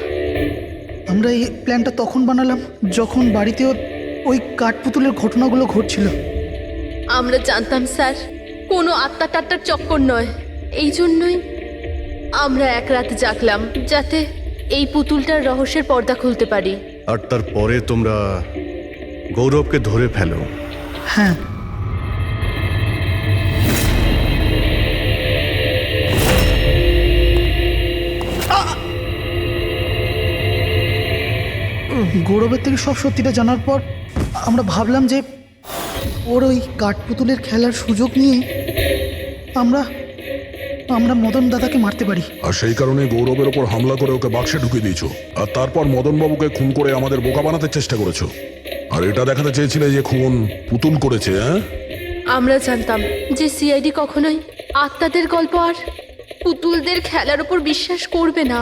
আমরা এই প্ল্যানটা তখন বানালাম যখন বাড়িতে ওই কাঠপুতুলের ঘটনাগুলো ঘটছিল। আমরা জানতাম স্যার কোনো আত্মা টাত্মার চক্কর নয়। এই জন্যই আমরা এক রাত জাগলাম যাতে এই পুতুলটার রহস্যের পর্দা খুলতে পারি। আর তারপরে তোমরা গৌরবকে ধরে ফেলো। হ্যাঁ, গৌরবের থেকে সব সত্যিটা জানার পর আমরা ভাবলাম যে ওর ওই কাঠপুতুলের খেলার সুযোগ নিয়ে আমরা মদন দাদাকে মারতে পারি। আর সেই কারণে গৌরবের ওপর হামলা করে ওকে বাক্সে ঢুকিয়ে দিয়েছো, আর তারপর মদনবাবুকে খুন করে আমাদের বোকা বানাতে চেষ্টা করেছো। আর এটা দেখাতে চেয়েছিলে যে খুন পুতুল করেছে। হ্যাঁ, আমরা জানতাম যে সিআইডি কখনোই আত্মাদের গল্প আর পুতুলদের খেলার উপর বিশ্বাস করবে না।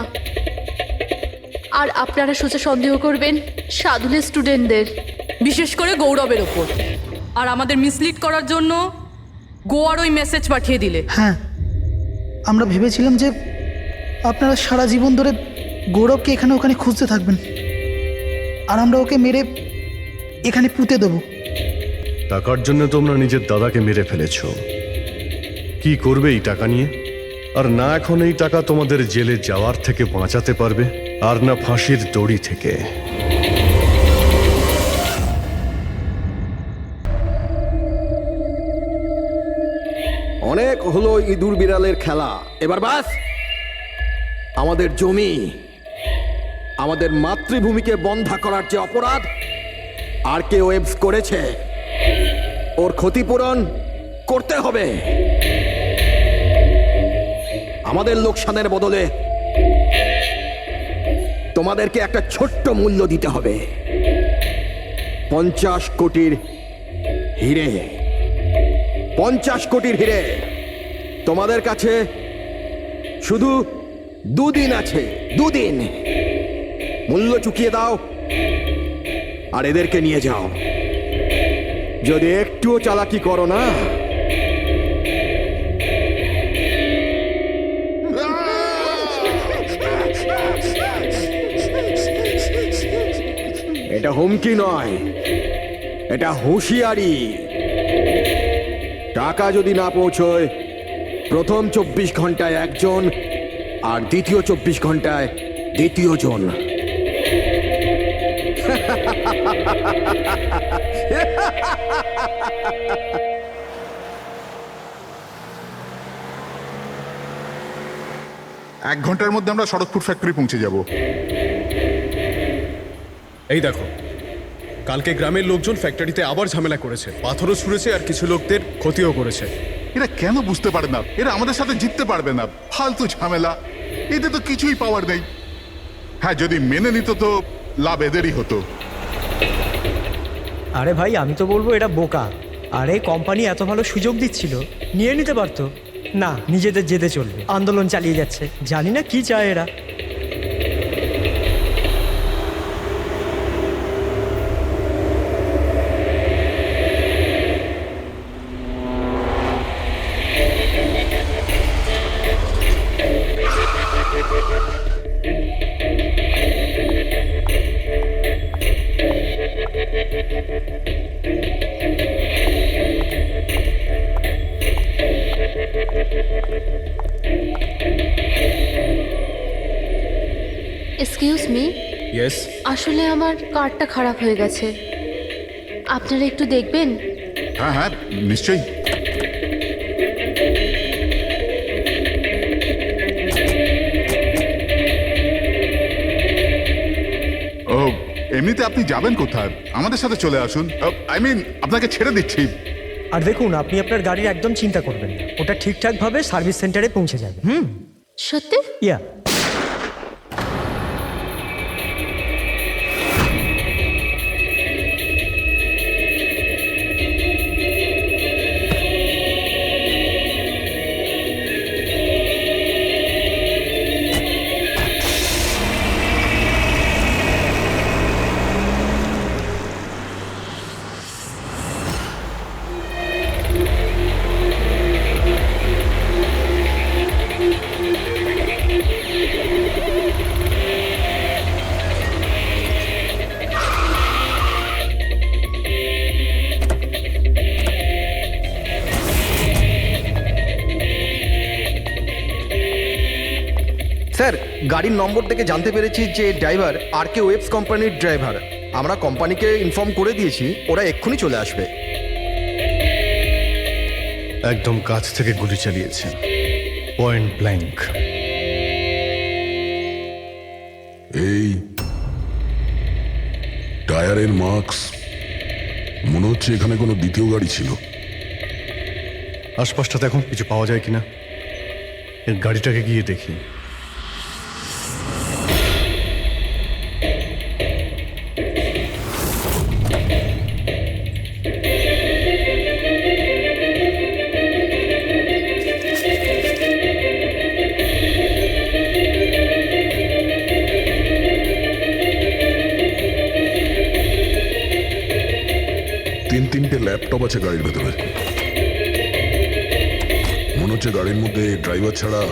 আর আপনারা সোজা সন্দেহ করবেন সাধুনের স্টুডেন্টদের, বিশেষ করে গৌরবের ওপর। আর আমাদের মিসলিড করার জন্য গোয়ার ওই মেসেজ পাঠিয়ে দিলে। হ্যাঁ, আমরা ভেবেছিলাম যে আপনারা সারা জীবন ধরে গৌরবকে এখানে ওখানে খুঁজতে থাকবেন, আর আমরা ওকে মেরে এখানে পুঁতে দেবো। টাকার জন্য তোমরা নিজের দাদাকে মেরে ফেলেছো। কি করবে এই টাকা নিয়ে? আর না এখন এই টাকা তোমাদের জেলে যাওয়ার থেকে বাঁচাতে পারবে, আর না ফাঁসির দড়ি থেকে। অনেক হলো ইঁদুর বিড়ালের খেলা, এবার বাস। আমাদের জমি, আমাদের মাতৃভূমিকে বন্ধা করার যে অপরাধ আর কে ওয়েবস করেছে, ওর ক্ষতিপূরণ করতে হবে। আমাদের লোকসানের বদলে তোমাদেরকে একটা ছোট্ট মূল্য দিতে হবে। 50 কোটির হিরে। 50 কোটির হিরে। তোমাদের কাছে শুধু 2 দিন আছে, 2 দিন। মূল্য চুকিয়ে দাও আর এদেরকে নিয়ে যাও। যদি একটুও চালাকি করো না, এটা হুমকি নয়, এটা হুঁশিয়ারি। টাকা যদি না পৌঁছয়, প্রথম 24 ঘন্টায় একজন আর দ্বিতীয় 24 ঘন্টায় দ্বিতীয় জন। এক ঘন্টার মধ্যে আমরা শরৎপুর ফ্যাক্টরি পৌঁছে যাব। এই দেখো, কালকে গ্রামের লোকজন ফ্যাক্টরিতে আবার ঝামেলা করেছে, পাথরও ছুঁড়েছে আর কিছু লোকদের ক্ষতিও করেছে। এরা কেন বুঝতে পারে না এরা আমাদের সাথে জিততে পারবে না? ফালতু ঝামেলা, এতে তো কিছুই পাওয়ার নেই। হ্যাঁ, যদি মেনে নিত তো লাভ এদেরই হতো। আরে ভাই, আমি তো বলবো এটা বোকা। আরে কোম্পানি এত ভালো সুযোগ দিচ্ছিল, নিয়ে নিতে পারতো। না, নিজেদের জেদে চলবে, আন্দোলন চালিয়ে যাচ্ছে। জানি না কি চায় এরা। Excuse me, yes. আসলে আমার কার্ডটা খারাপ হয়ে গেছে, আপনারা একটু দেখবেন? হ্যাঁ হ্যাঁ, নিশ্চয়ই। ও, এমনিতে আপনি যাবেন কোথায়? আমাদের সাথে চলে আসুন। আই মিন, আপনাকে ছেড়ে দিচ্ছি। আর দেখুন, আপনি আপনার গাড়ির একদম চিন্তা করবেন না, ওটা ঠিকঠাকভাবে সার্ভিস সেন্টারে পৌঁছে যাবে। সত্যি? ইয়া। স্যার, গাড়ির নম্বর থেকে জানতে পেরেছি যে ড্রাইভার আর কে ওয়েবস কোম্পানির ড্রাইভার। আমরা কোম্পানিকে ইনফর্ম করে দিয়েছি, ওরা এক্ষুনি চলে আসবে। একদম কাছ থেকে গুলি চালিয়েছে, পয়েন্ট ব্ল্যাঙ্ক। এই টায়ারের মার্কস, মনে হচ্ছে এখানে কোনো দ্বিতীয় গাড়ি ছিল। আশপাশটা দেখুন, কিছু পাওয়া যায় কিনা। এর গাড়িটাকে গিয়ে দেখি। তিনটে ল্যাপটপ আছে গাড়ির ভেতরে। মনে হচ্ছে গাড়ির মধ্যে ড্রাইভার ছাড়া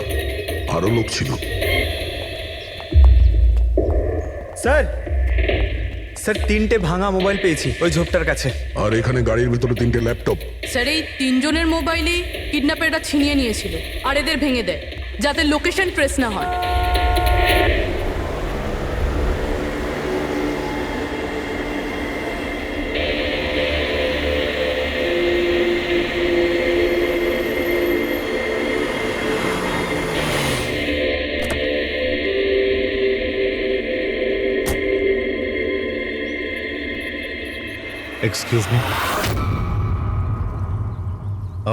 আরো লোক ছিল। স্যার স্যার 3টে ভাঙা মোবাইল পেয়েছি ওই ঝোপটার কাছে। আর এখানে গাড়ির ভেতরে 3টে ল্যাপটপ। স্যার এই 3 জনের মোবাইলই কিডন্যাপাররা ছিনিয়ে নিয়েছিল আর এদের ভেঙে দেয় যাতে লোকেশন ট্রেস না হয়। এক্সকিউজ মি,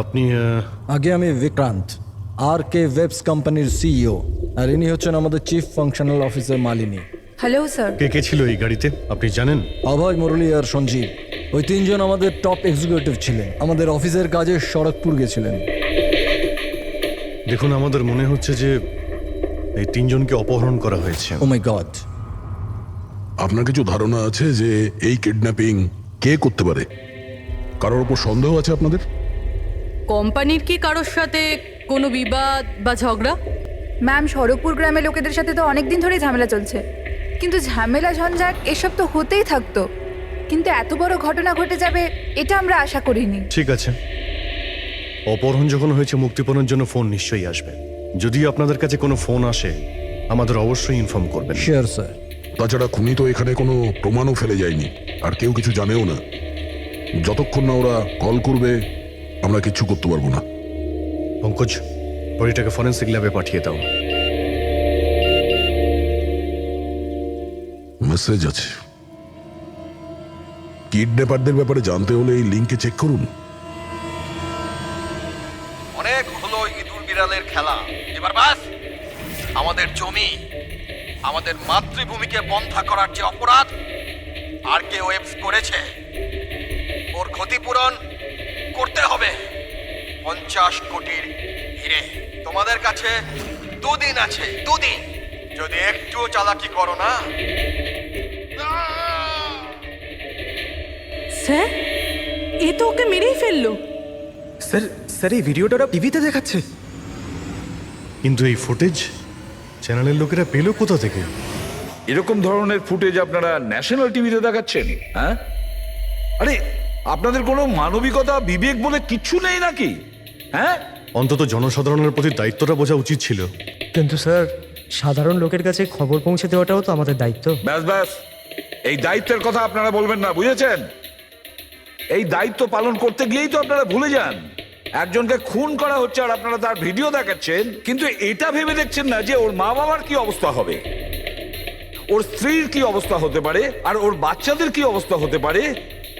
আপনি আগে আমি বিক্রান্ত, আর কে ওয়েবস কোম্পানির সিইও, আর ইনি হচ্ছেন আমাদের chief functional officer Malini. Hello sir. কে কে ছিল এই গাড়িতে আপনি জানেন? অভয়, মুরলী আর সঞ্জীব, ওই তিনজন আমাদের টপ এক্সিকিউটিভ ছিলেন। আমাদের অফিসের কাজে সড়কপুর গেছিলেন। দেখুন, আমাদের মনে হচ্ছে যে এই 3 জনকে অপহরণ করা হয়েছে। ও মাই গড। আপনার কিছু ধারণা আছে যে এই কিডন্যাপিং কে করতে পারে? কারোর উপর সন্দেহ আছে আপনাদের? কোম্পানির কি কারোর সাথে কোনো বিবাদ বা ঝগড়া? ম্যাম, সরবপুর গ্রামের লোকেদের সাথে তো অনেকদিন ধরেই ঝামেলা চলছে, কিন্তু ঝামেলা ঝঞ্ঝাট এসব তো হতেই থাকতো, কিন্তু এত বড় ঘটনা ঘটে যাবে এটা আমরা আশা করিনি। ঠিক আছে, অপহরণ যখন হয়েছে মুক্তিপণের জন্য ফোন নিশ্চয়ই আসবে। যদি আপনাদের কাছে কোনো ফোন আসে আমাদের অবশ্যই ইনফর্ম করবেন। Sure sir. তাছাড়া খুনি তো এখানে কোনো প্রমাণও ফেলে যায়নি, আর কেউ কিছু জানেও না। যতক্ষণ না ওরা কল করবে আমরা কিচ্ছু করতে পারবো না। পঙ্কজ, বডিটাকে ফরেন্সিক ল্যাবে পাঠিয়ে দাও। মেসেজ আছে। কিডন্যাপারদের ব্যাপারে জানতে হলে এই লিঙ্কে চেক করুন। অনেক হলো ইঁদুর বিড়ালের খেলা, এবার বাস। আমাদের জমি, আমাদের মাতৃভূমিকে বন্ধা করার যে অপরাধ আর কে ওয়েবস করেছে, ওর ক্ষতিপূরণ করতে হবে 50 কোটির হিরে। তোমাদের কাছে 2 দিন আছে, 2 দিন। যদি একটু চালাকি করো না। স্যার, এ তো ওকে মেরেই ফেললো। স্যার স্যার এই ভিডিওটা ওরা টিভিতে দেখাচ্ছে। কিন্তু এই ফুটেজ চ্যানেলের লোকেরা পেল কোথা থেকে? এরকম ধরনের ফুটেজ আপনারা ন্যাশনাল টিভিতে দেখাচ্ছেন? হ্যাঁ, আরে আপনাদের কোনো মানবিকতা বিবেক বলে কিচ্ছু নেই নাকি? হ্যাঁ, অন্তত জনসাধারণের প্রতি দায়িত্বটা বোঝা উচিত ছিল। কিন্তু স্যার, সাধারণ লোকের কাছে খবর পৌঁছে দেওয়াটাও তো আমাদের দায়িত্ব। ব্যাস ব্যাস, এই দায়িত্বের কথা আপনারা বলবেন না, বুঝেছেন? এই দায়িত্ব পালন করতে গিয়েই তো আপনারা ভুলে যান একজনকে খুন করা হচ্ছে আর আপনারা তার ভিডিও দেখাচ্ছেন, কিন্তু এটা ভেবে দেখছেন না যে ওর মা বাবার কি অবস্থা হবে, ওর স্ত্রীর কি অবস্থা হতে পারে, আর ওর বাচ্চাদের কি অবস্থা হতে পারে।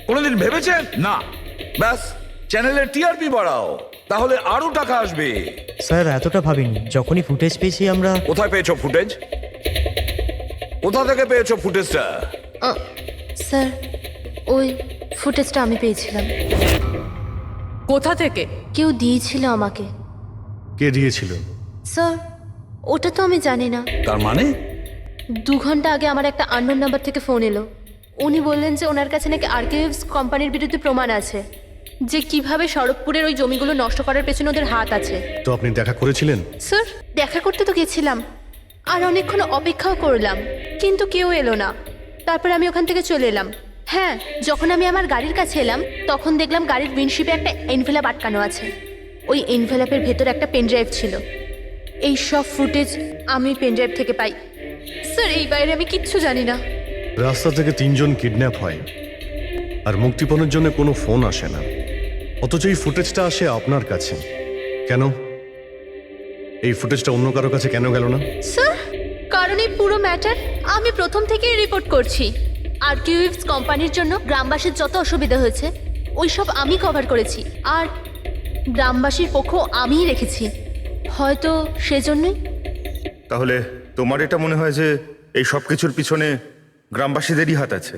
কোনোদিন ভেবেছেন? না। ব্যাস, চ্যানেলের টিআরপি বাড়াও, তাহলে আরো টাকা আসবে। স্যার এতটা ভাবিনি, যখনই ফুটেজ পেয়েছি আমরা। কোথায় পেয়েছো ফুটেজ? কোথা থেকে পেয়েছো ফুটেজটা? স্যার, ওই ফুটেজটা আমি পেয়েছিলাম। কোথা থেকে? কেউ দিয়েছিল আমাকে। কে দিয়েছিল? স্যার, ওটা তো আমি জানি না। তার মানে? 2 ঘন্টা আগে আমার একটা আননোন নাম্বার থেকে ফোন এলো। উনি বললেন যে ওনার কাছে নাকি আরকেএফস কোম্পানির বিরুদ্ধে প্রমাণ আছে, যে কিভাবে সড়কপুরের ওই জমিগুলো নষ্ট করার পেছনে ওদের হাত আছে। তো আপনি দেখা করেছিলেন? স্যার, দেখা করতে তো গেছিলাম, আর অনেকক্ষণ অপেক্ষাও করলাম, কিন্তু কেউ এলো না। তারপর আমি ওখান থেকে চলে এলাম। হ্যাঁ, যখন আমি আমার গাড়ির কাছে এলাম তখন দেখলাম গাড়ির উইন্ডশিপে একটা এনভেলাপ আটকানো আছে। ওই এনভেলাপের ভেতর একটা পেনড্রাইভ ছিল। এই সব ফুটেজ আমি পেনড্রাইভ থেকে পাই। স্যার, এই বাইরে আমি কিচ্ছু জানি না। রাস্তা থেকে 3 জন কিডন্যাপ হয় আর মুক্তিপণের জন্য কোনো ফোন আসে না, অথচ এই ফুটেজটা আসে আপনার কাছে। কেন এই ফুটেজটা অন্য কারো কাছে কেন গেল না? স্যার, কারণ এই পুরো ম্যাটার আমি প্রথম থেকেই রিপোর্ট করছি। আরকেএফস কোম্পানির জন্য গ্রামবাসীর যত অসুবিধা হয়েছে ওই সব আমি কভার করেছি, আর গ্রামবাসীর পক্ষ আমিই রেখেছি। হয়তো সেজন্যই। তাহলে তোমার এটা মনে হয় যে এই সব কিছুর পিছনে গ্রামবাসীদেরই হাত আছে?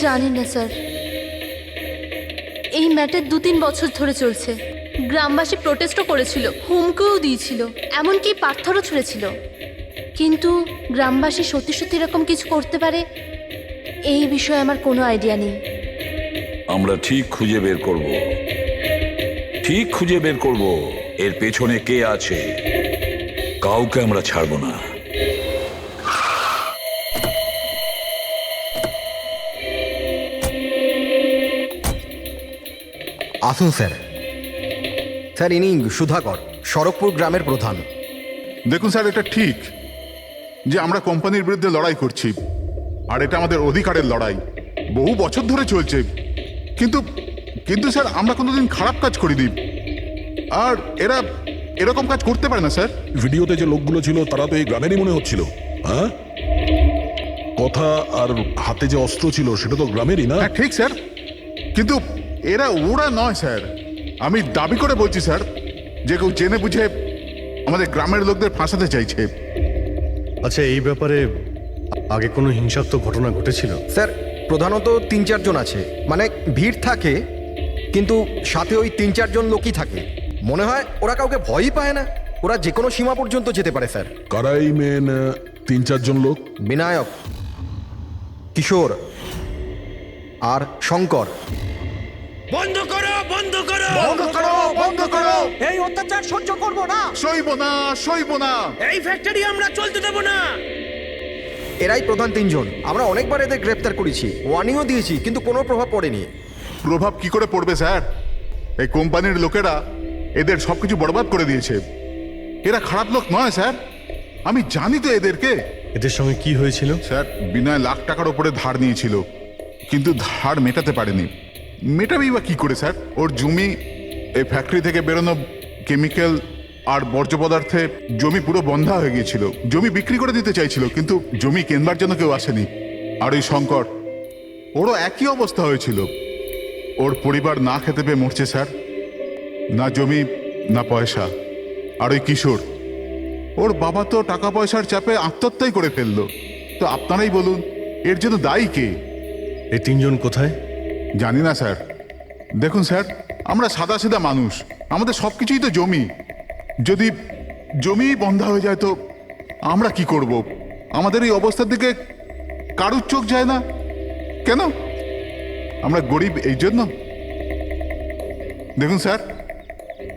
জানি না স্যার, এই ম্যাটার 2-3 বছর ধরে চলছে। গ্রামবাসী প্রোটেস্টও করেছিল, হুমকিও দিয়েছিল, এমনকি পাথরও ছুঁড়েছিল, কিন্তু গ্রামবাসী সত্যি সত্যি এরকম কিছু করতে পারে এই বিষয়ে আমার কোনো আইডিয়া নেই। আমরা ঠিক খুঁজে বের করব, ঠিক খুঁজে বের করব এর পেছনে কে আছে। কাউকে আমরা ছাড়বো না। আসুন স্যার। স্যার, ইনি সুধাকর, শরৎপুর গ্রামের প্রধান। দেখুন স্যার, এটা ঠিক যে আমরা কোম্পানির বিরুদ্ধে লড়াই করছি, আর এটা আমাদের অধিকারের লড়াই, বহু বছর ধরে চলছে। কিন্তু কিন্তু স্যার, আমরা কোনোদিন খারাপ কাজ করিনি, আর এরা এরকম কাজ করতে পারে না স্যার। ভিডিওতে যে লোকগুলো ছিল তারা তো এই গ্রামেরই মনে হচ্ছিল। হ্যাঁ, কথা আর হাতে যে অস্ত্র ছিল সেটা তো গ্রামেরই না? হ্যাঁ ঠিক স্যার, কিন্তু ওরা নয় স্যার। আমি দাবি করে বলছি স্যার যে কেউ জেনে বুঝে আমাদের গ্রামের লোকদের ফাঁসাতে চাইছে। আচ্ছা, এই ব্যাপারে আগে কোনো হিংসাত্মক ঘটনা ঘটেছিল? স্যার, প্রধানত 3-4 জন আছে, মানে ভিড় থাকে কিন্তু সাথে ওই 3-4 জন লোকই থাকে। মনে হয় ওরা কাউকে ভয়ই পায় না, ওরা যে কোনো সীমা পর্যন্ত যেতে পারে স্যার। কারাই মেন 3-4 জন লোক? বিনায়ক, কিশোর আর শঙ্কর। বন্ধ করো, বন্ধ করো, বন্ধ করো, বন্ধ করো! এই অত্যাচার সহ্য করব না। সইব না, সইব না! এই ফ্যাক্টরি আমরা চলতে দেব না। এরাই প্রধান 3 জন। আমরা অনেকবার এদের গ্রেপ্তার করেছি, ওয়ার্নিংও দিয়েছি, কিন্তু কোনো প্রভাব পড়েনি। প্রভাব কি করে পড়বে স্যার? এই কোম্পানির লোকেরা এদের সবকিছু বরবাদ করে দিয়েছে। এরা খারাপ লোক নয় স্যার, আমি জানি তো এদেরকে। এদের সঙ্গে কি হয়েছিল? স্যার, বিনয় লাখ টাকার উপরে ধার নিয়েছিল, কিন্তু ধার মেটাতে পারেনি। মেটাবেই বা কি করে স্যার? ওর জমি, এই ফ্যাক্টরি থেকে বেরোনো কেমিক্যাল আর বর্জ্য পদার্থে জমি পুরো বন্ধা হয়ে গিয়েছিল। জমি বিক্রি করে দিতে চাইছিল, কিন্তু জমি কেনবার জন্য কেউ আসেনি। আর ওই শঙ্কর, ওরও একই অবস্থা হয়েছিল। ওর পরিবার না খেতে পেয়ে মরছে স্যার, না জমি না পয়সা। আর ওই কিশোর, ওর বাবা তো টাকা পয়সার চাপে আত্মহত্যাই করে ফেললো। তো আপনারাই বলুন, এর জন্য দায়ী কে? এই 3 জন কোথায়? জানি না স্যার। দেখুন স্যার, আমরা সাদাসিধা মানুষ, আমাদের সব কিছুই তো জমি। যদি জমি বন্ধ হয়ে যায় তো আমরা কি করব? আমাদের এই অবস্থার দিকে কারুর চোখ যায় না কেন? আমরা গরিব এই জন্য? দেখুন স্যার,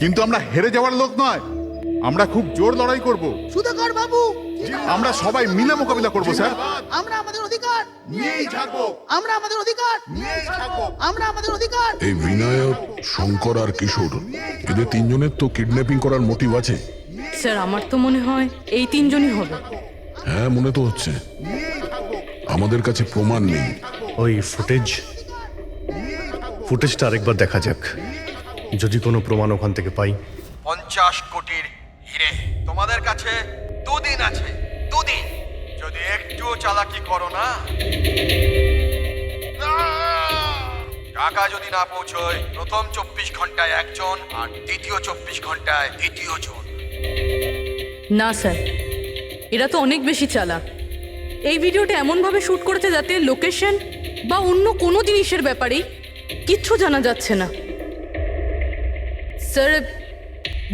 কিন্তু আমরা হেরে যাওয়ার লোক নয়, আমরা খুব জোর লড়াই করব। সুধাকর বাবু, আমরা সবাই মিলে মোকাবিলা করব স্যার। আমরা আমাদের অধিকার নিয়েই ছাড়বো, আমরা আমাদের অধিকার নিয়েই ছাড়বো। আমরা আমাদের অধিকার। এই বিনায়ক, শঙ্কর আর কিশোর, এদের 3 জনের তো কিডন্যাপিং করার মোটিভ আছে। স্যার, আমার তো মনে হয় এই 3 জনই হবে। হ্যাঁ, মনে তো হচ্ছে। আমাদের কাছে প্রমাণ নেই। ওই ফুটেজটা আরেকবার দেখা যাক, যদি কোনো প্রমাণ ওখান থেকে পাই। 50 কোটির হিরে তোমাদের কাছে 2 দিন আছে, 2 দিন। যদি একটুও চালাকি করো না, টাকা যদি না পৌঁছয়, প্রথম 24 ঘন্টায় একজন আর দ্বিতীয় 24 ঘন্টায় দ্বিতীয় জন। না স্যার, এরা তো অনেক বেশি চালাক। এই ভিডিওটা এমনভাবে শ্যুট করেছে যাতে লোকেশন বা অন্য কোনো জিনিসের ব্যাপারেই কিচ্ছু জানা যাচ্ছে না। স্যার,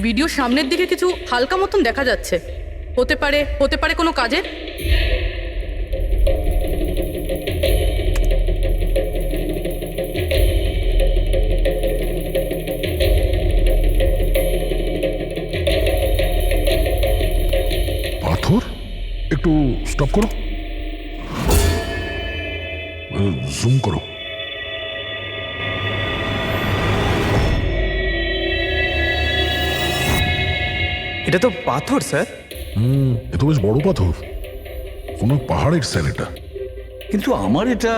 ভিডিও সামনের দিকে কিছু হালকা মতন দেখা যাচ্ছে। হতে পারে কোনো কাজের। পাথর? একটু স্টপ করো, জুম করো। এটা তো পাথর স্যার। এ তো বেশ বড় পাথর, কোনো পাহাড়ের স্যার এটা। কিন্তু আমার এটা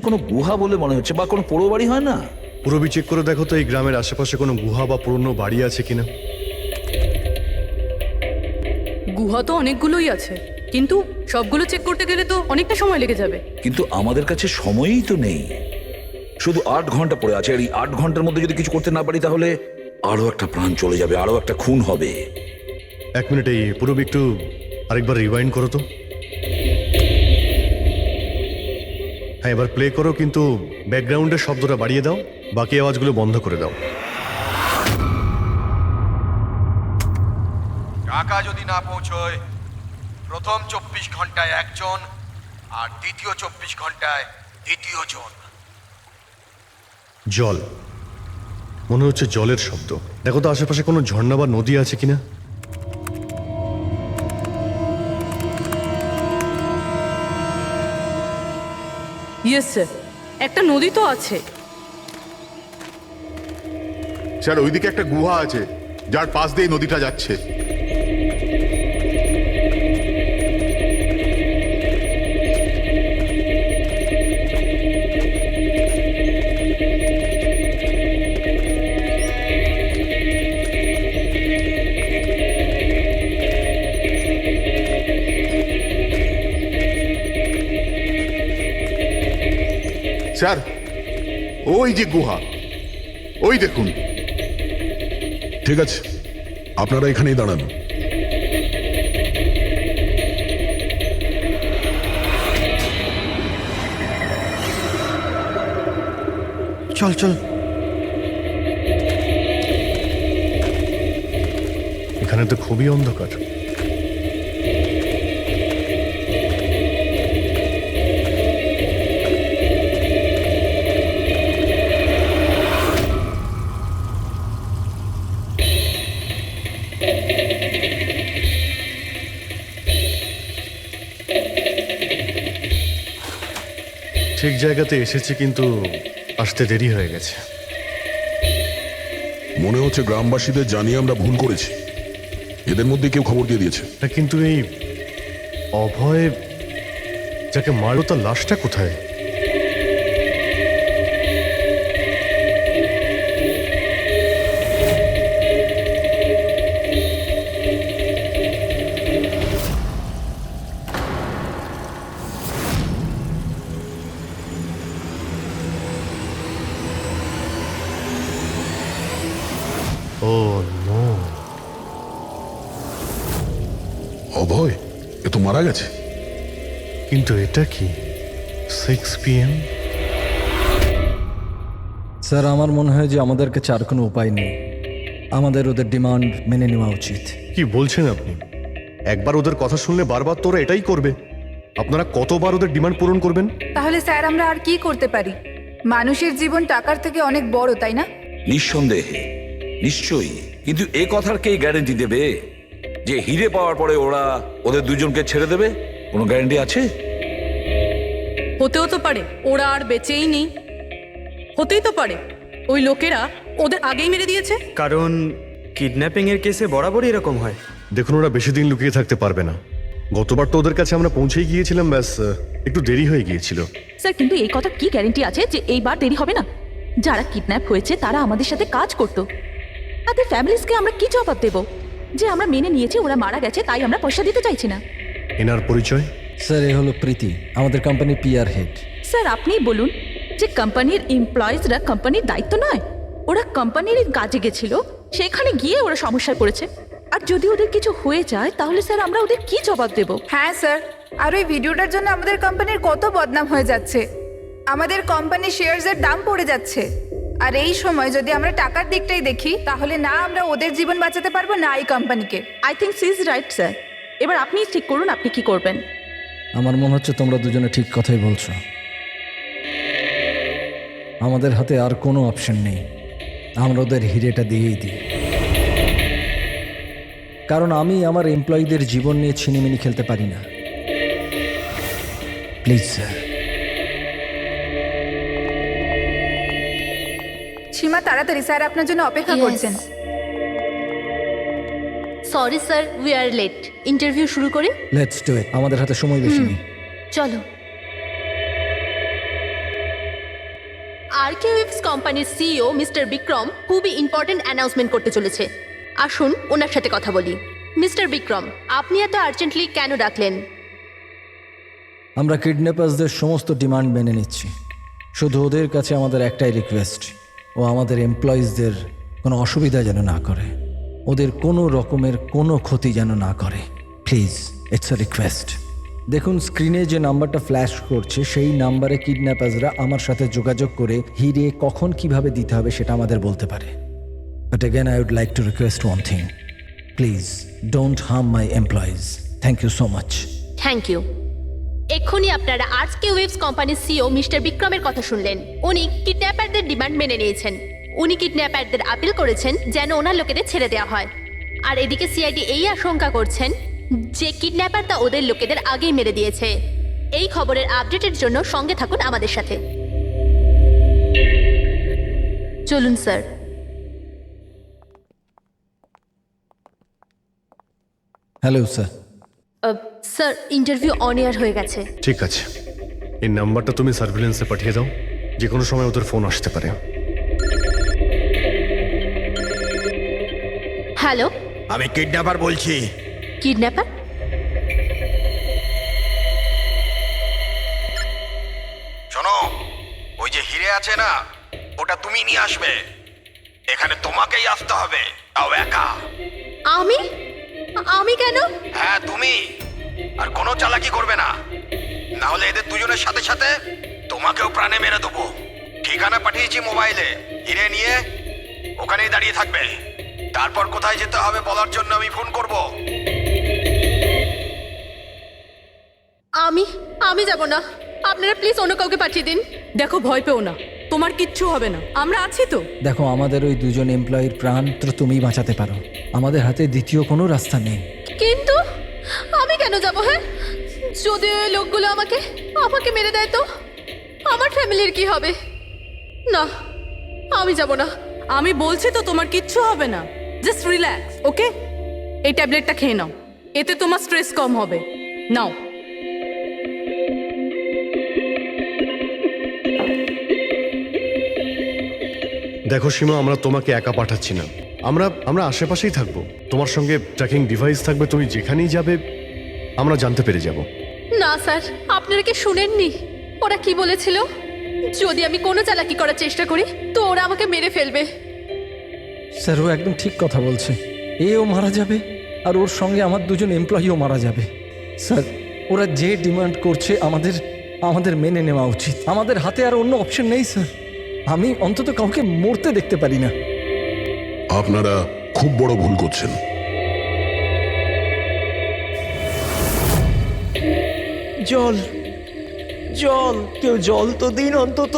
কোনো গুহা বলে মনে হচ্ছে, বা কোনো পোড়ো বাড়ি হয় না? পুরবি চেক করে দেখো তো এই গ্রামের আশেপাশে কোনো গুহা বা পুরনো বাড়ি আছে কিনা। গুহা তো অনেকগুলোই আছে, কিন্তু সবগুলো চেক করতে গেলে তো অনেকটা সময় লেগে যাবে। কিন্তু আমাদের কাছে সময়ই তো নেই, শুধু 8 ঘন্টা পড়ে আছে। আর এই 8 ঘন্টার মধ্যে যদি কিছু করতে না পারি, তাহলে আরো একটা প্রাণ চলে যাবে, আরো একটা খুন হবে। 1 মিনিট, এই পুরবি একটু আরেকবার রিওয়াইন্ড করো তো। হ্যাঁ, এবার প্লে করো, কিন্তু ব্যাকগ্রাউন্ডের শব্দটা বাড়িয়ে দাও, বাকি আওয়াজগুলো বন্ধ করে দাও। টাকা যদি না পৌঁছয়, প্রথম 24 ঘন্টায় একজন আর দ্বিতীয় 24 ঘন্টায় দ্বিতীয় জন। জল, মনে হচ্ছে জলের শব্দ। দেখো তো আশেপাশে কোনো ঝর্ণা বা নদী আছে কিনা। ইয়েস স্যার, একটা নদী তো আছে। স্যার ওইদিকে একটা গুহা আছে যার পাশ দিয়ে নদীটা যাচ্ছে। স্যার ওই যে গুহা, ওই দেখুন। ঠিক আছে, আপনারা এখানেই দাঁড়ান। চল চল। এখানে তো খুবই অন্ধকার। ঠিক জায়গাতে এসেছি, কিন্তু আসতে দেরি হয়ে গেছে। মনে হচ্ছে গ্রামবাসীদের জানিয়ে আমরা ভুল করেছি। এদের মধ্যে কেউ খবর দিয়ে দিয়েছে। কিন্তু এই অভয় যাকে মারলো তার লাশটা কোথায়? ও নো, অভয় এ তো মারা গেছে। কিন্তু এটা কি 6 PM? স্যার আমার মনে হয় যে আমাদের কাছে আর কোনো উপায় নেই। আমাদের ওদের ডিমান্ড মেনে নেওয়া উচিত। কি বলছেন আপনি? একবার ওদের কথা শুনলে বারবার তোরা এটাই করবে? আপনারা কতবার ওদের ডিমান্ড পূরণ করবেন? তাহলে স্যার আমরা আর কি করতে পারি? মানুষের জীবন টাকার থেকে অনেক বড়, তাই না? নিঃসন্দেহে, নিশ্চয়ই। কিন্তু এ কথার কে গ্যারেন্টি দেবে যে হিরে পাওয়ার পরে ওরা ওদের দুজনকে ছেড়ে দেবে? কোনো গ্যারেন্টি আছে? হতেও তো পারে ওরা আর বেঁচেই নেই। হতেই তো পারে ওই লোকেরা ওদের আগেই মেরে দিয়েছে। কারণ কিডন্যাপিং এর কেসে বরাবরই এরকম হয়। দেখুন, ওরা বেশি দিন লুকিয়ে থাকতে পারবে না। গতবার তো ওদের কাছে আমরা পৌঁছেই গিয়েছিলাম, ব্যাস একটু দেরি হয়ে গিয়েছিল। স্যার কিন্তু এই কথা কি গ্যারান্টি আছে যে এইবার দেরি হবে না? যারা কিডন্যাপ হয়েছে তারা আমাদের সাথে কাজ করতো। তাদের ফ্যামিলিজকে আমরা কি জবাব দেব যে আমরা মেনে নিয়েছি ওরা মারা গেছে, তাই আমরা পয়সা দিতে চাইছি না? এনার পরিচয়? স্যার এ হলো প্রীতি, আমাদের কোম্পানির PR হেড। স্যার আপনিই বলুন যে কোম্পানির এমপ্লয়িজরা কোম্পানির দায়িত্ব নয়। ওরা কোম্পানির কাজে গেছিল, সেখানে গিয়ে ওরা সমস্যায় পড়েছে। আর যদি ওদের কিছু হয়ে যায় তাহলে স্যার আমরা ওদের কি জবাব দেব? হ্যাঁ স্যার, আর ওই ভিডিওটার জন্য আমাদের কোম্পানির কত বদনাম হয়ে যাচ্ছে। আমাদের কোম্পানির শেয়ারসের দাম পড়ে যাচ্ছে। আর এই সময় যদি আমরা টাকার দিকটাই দেখি, তাহলে না আমরা ওদের জীবন বাঁচাতে পারবো, না এই কোম্পানিকে। I think she is right sir. এবার আপনি ঠিক করুন আপনি কি করবেন। আমার মনে হচ্ছে তোমরা দুজনে ঠিক কথাই বলছো। আমাদের হাতে আর কোনো অপশন নেই, আমরা ওদের হিরেটা দিয়েই দিই। কারণ আমি আমার এমপ্লয়ীদের জীবন নিয়ে ছিনিমিনি খেলতে পারি না। Please sir. সীমা তাড়াতাড়ি, স্যার আপনার জন্য অপেক্ষা করছেন। Sorry sir, we are late. Interview শুরু করি? লেটস ডু ইট, আমাদের হাতে সময় বেশি নেই। চলো। আরকেওয়েভস কোম্পানির সিইও মিস্টার বিক্রম খুবই ইম্পর্টেন্ট অ্যানাউন্সমেন্ট করতে চলেছে। আসুন ওনার সাথে কথা বলি। মিস্টার বিক্রম, আপনি এত আর্জেন্টলি কেন ডাকলেন? আমরা কিডন্যাপার্সদের সমস্ত ডিমান্ড মেনে নিচ্ছি। শুধু ওদের কাছে আমাদের একটাই রিকোয়েস্ট, ও আমাদের এমপ্লয়িজদের কোনো অসুবিধা যেন না করে, ওদের কোনো রকমের কোনো ক্ষতি যেন না করে। Please, it's a request. দেখুন স্ক্রিনে যে নাম্বারটা ফ্ল্যাশ করছে, সেই নাম্বারে কিডন্যাপার্সরা আমার সাথে যোগাযোগ করে হিরে কখন কিভাবে দিতে হবে সেটা আমাদের বলতে পারে। But again I would like to request one thing, please don't harm my employees. Thank you so much. Thank you. এক্ষুনি আপনারা আরকে ওয়েভস কোম্পানির সিও মিস্টার বিক্রমের কথা শুনলেন। উনি কিডন্যাপারদের ডিমান্ড মেনে নিয়েছেন। উনি কিডন্যাপারদের আপিল করেছেন যেন ওনার লোকেদের ছেড়ে দেওয়া হয়। আর এদিকে সিআইডি এই আশঙ্কা করছেন যে কিডন্যাপার তা ওদের লোকেদের আগেই মেরে দিয়েছে। এই খবরের আপডেটের জন্য সঙ্গে থাকুন আমাদের সাথে। চলুন sir. Hello sir. Sir interview on air হয়ে গেছে। ঠিক আছে, এই নাম্বারটা তুমি সার্ভিলেন্সে পাঠিয়ে দাও, যে কোনো সময় ওদের ফোন আসতে পারে। হ্যালো, আমি কিডন্যাপার বলছি। কিডন্যাপার? শোনো, ওই যে হিরে আছে না, ওটা তুমি নিয়ে আসবে। এখানে তোমাকেই আসতে হবে, তাও একা। আমি? আমি কেন? হ্যাঁ তুমি। আর কোনো চালাকি করবে না, না হলে এদের দুজনের সাথে সাথে তোমাকেও প্রাণে মেরে দেবো। ঠিকানা পাঠিয়েছি মোবাইলে, হিরে নিয়ে ওখানেই দাঁড়িয়ে থাকবে। তারপর কোথায় যেতে হবে বলার জন্য আমি ফোন করব। আমি যাব না। আপনারা প্লিজ অন্য কাউকে পাঠিয়ে দিন। দেখো, ভয় পেও না, তোমার কিচ্ছু হবে না, আমরা আছি তো। দেখো, আমাদের ওই দুজন এমপ্লয়ির প্রাণ তো তুমিই বাঁচাতে পারো, আমাদের হাতে দ্বিতীয় কোনো রাস্তা নেই। কিন্তু আমি কেন যাব? হ্যাঁ, যদি ওই লোকগুলো আমাকে মেরে দেয় তো আমার ফ্যামিলির কি হবে? না, আমি যাব না। আমি বলছি তো তোমার কিচ্ছু হবে না, জাস্ট রিল্যাক্স, ওকে? এই ট্যাবলেটটা খেয়ে নাও, এতে তোমার স্ট্রেস কম হবে। নাও। দেখো সীমা, আমরা তোমাকে একা পাঠাচ্ছি না, আমরা আশেপাশেই থাকবো। তোমার সঙ্গে ট্র্যাকিং ডিভাইস থাকবে, তুমি যেখানেই যাবে আমরা জানতে পেরে যাব। না স্যার, আপনারা কি শুনেননি ওরা কি বলেছিল? যদি আমি কোনো চালাকি করার চেষ্টা করি তো ওরা আমাকে মেরে ফেলবে। স্যার, ও একদম ঠিক কথা বলছে। এও মারা যাবে আর ওর সঙ্গে আমার দুজন এমপ্লয়িও মারা যাবে। স্যার, ওরা যে ডিমান্ড করছে আমাদের মেনে নেওয়া উচিত। আমাদের হাতে আর অন্য অপশন নেই স্যার। আমি অন্তত কাউকে মরতে দেখতে পারি না। আপনারা খুব বড় ভুল করছেন। জল জল, কেউ জল তো দিন অন্তত।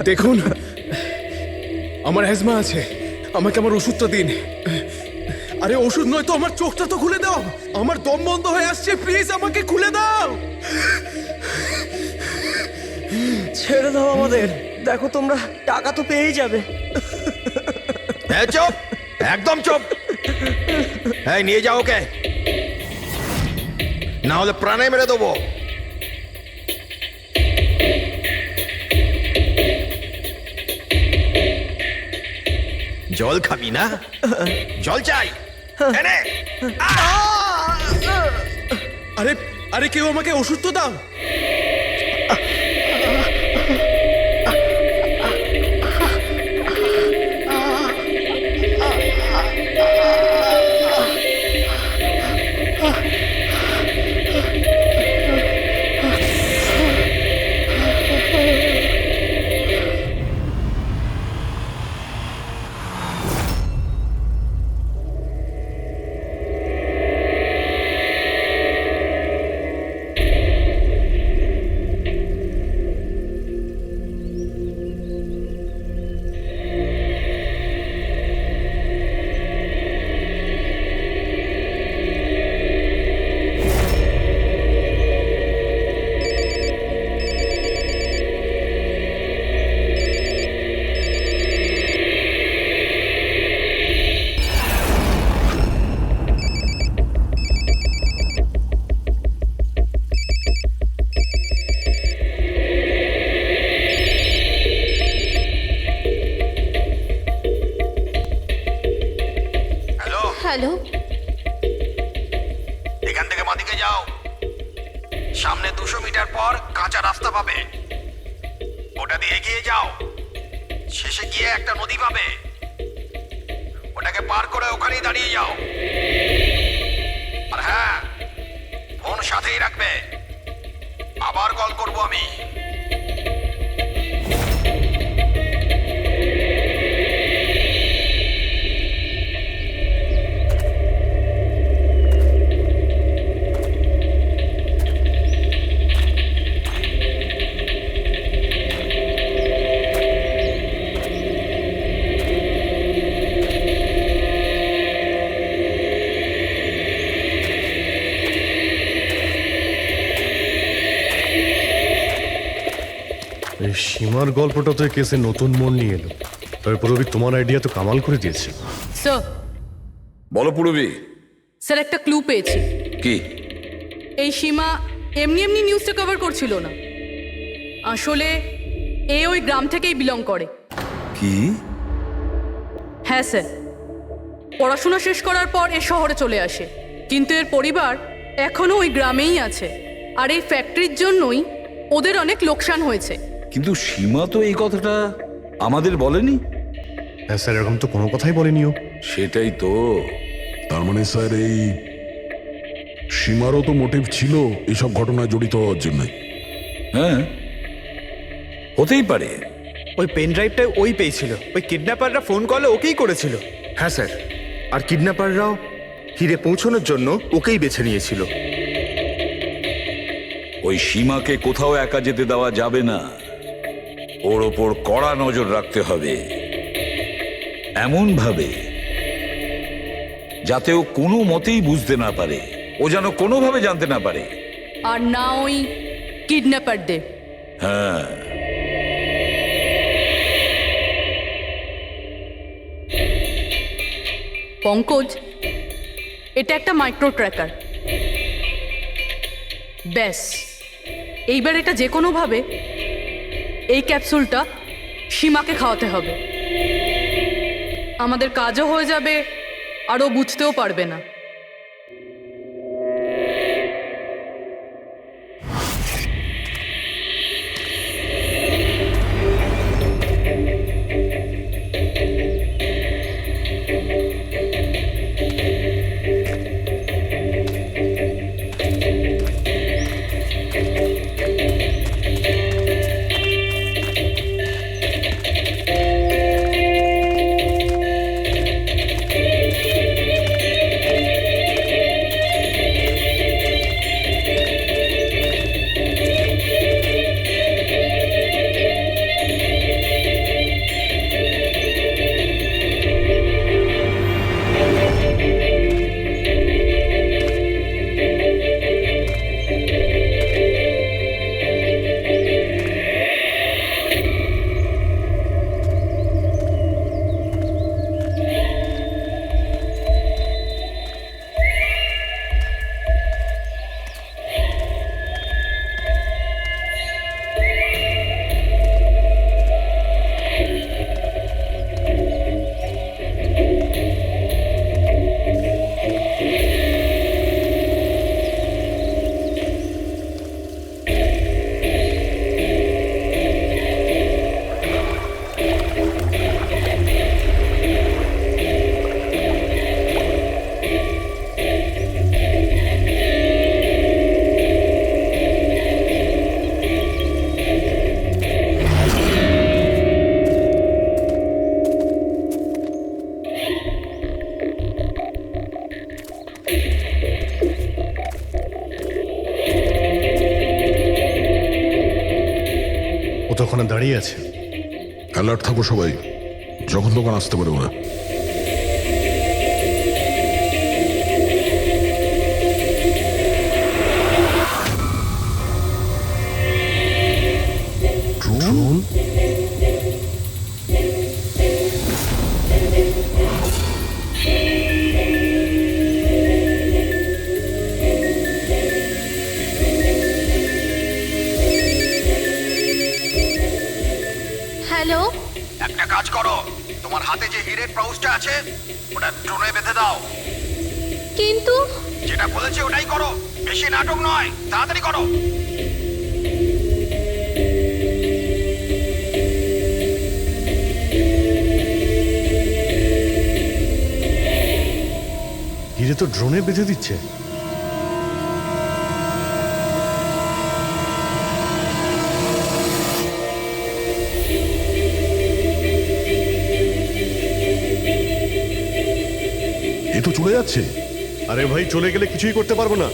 দেখুন, আমার অ্যাজমা আছে, আমাকে আমার ওষুধটা দিন। আরে ওষুধ নয় তো, আমার চোখটা তো খুলে দাও। আমার দম বন্ধ হয়ে আসছে, প্লিজ আমাকে খুলে দাও। ছেড়ে দাও আমাদের। দেখো, তোমরা টাকা তো পেয়েই যাবে। হ্যাঁ, চুপ, একদম চুপ। হ্যাঁ, নিয়ে যাও ওকে, না হলে প্রাণে মেরে দেবো। জল খাবি না? জল চাই, এনে। আরে কেউ আমাকে ওষুধ তো দাও। হ্যালো, এখান থেকে বাঁদিকে যাও, সামনে 200 মিটার পর কাঁচা রাস্তা পাবে, ওটা দিয়ে এগিয়ে যাও। শেষে গিয়ে একটা নদী পাবে, ওটাকে পার করে ওখানেই দাঁড়িয়ে যাও। আর হ্যাঁ, ফোন সাথেই রাখবে, আবার কল করব আমি। এই সীমার গল্পটা তো এই কেসে নতুন মোড় নিয়ে এলো। তবে পুরবি তোমার আইডিয়া তো কামাল করে দিয়েছে। স্যার বলো পুরবি। স্যার একটা ক্লু পেয়েছি। কি? এই সীমা এমনি এমনি নিউজটা কভার করছিল না, আসলে এ ওই গ্রাম থেকেই বিলং করে। কি? হ্যাঁ স্যার, পড়াশোনা শেষ করার পর এ শহরে চলে আসে, কিন্তু এর পরিবার এখনো ওই গ্রামেই আছে। আর এই ফ্যাক্টরির জন্যই ওদের অনেক লোকসান হয়েছে। কিন্তু সীমা তো এই কথাটা আমাদের বলেনি। হ্যাঁ স্যার, এরকম তো কোনো কথাই বলেনিও। সেটাই তো। তার মানে স্যার এই সীমারও তো মোটিভ ছিল এইসব ঘটনায় জড়িত হওয়ার জন্য। হ্যাঁ, হতেই পারে। ওই পেন ড্রাইভটাই ওই পেয়েছিল, ওই কিডন্যাপাররা ফোন কলে ওকেই করেছিল। হ্যাঁ স্যার, আর কিডন্যাপাররাও হিরে পৌঁছানোর জন্য ওকেই বেছে নিয়েছিল। ওই সীমাকে কোথাও একা যেতে দেওয়া যাবে না, ওর ওপর কড়া নজর রাখতে হবে, এমন ভাবে যাতে ও কোনো মতেই বুঝতে না পারে, ও যেন কোনোভাবে জানতে না পারে। আর না ওই কিডন্যাপারদের। হ্যাঁ, পঙ্কজ, এটা একটা মাইক্রো ট্র্যাকার। ব্যাস, এইবার এটা যে কোনোভাবে এই ক্যাপসুলটা সীমাকে খাওয়াতে হবে। আমাদের কাজও হয়ে যাবে, আর ও বুঝতেও পারবে না। ও তো ওখানে দাঁড়িয়ে আছে। অ্যালার্ট থাকো সবাই, যখন তখন আসতে পারে ওরা। ড্রোন? হ্যালো, একটা কাজ করো, তোমার হাতে যে হিরের পাউচটা আছে ওটা ড্রোনে বেঁধে দাও। কিন্তু যেটা বলেছে ওটাই করো, বেশি নাটক নয়, তাড়াতাড়ি করো। হিরে তো ড্রোনে বেঁধে দিচ্ছে। এ তো চলে যাচ্ছে। আরে ভাই, চলে গেলে কিছুই করতে পারবো না।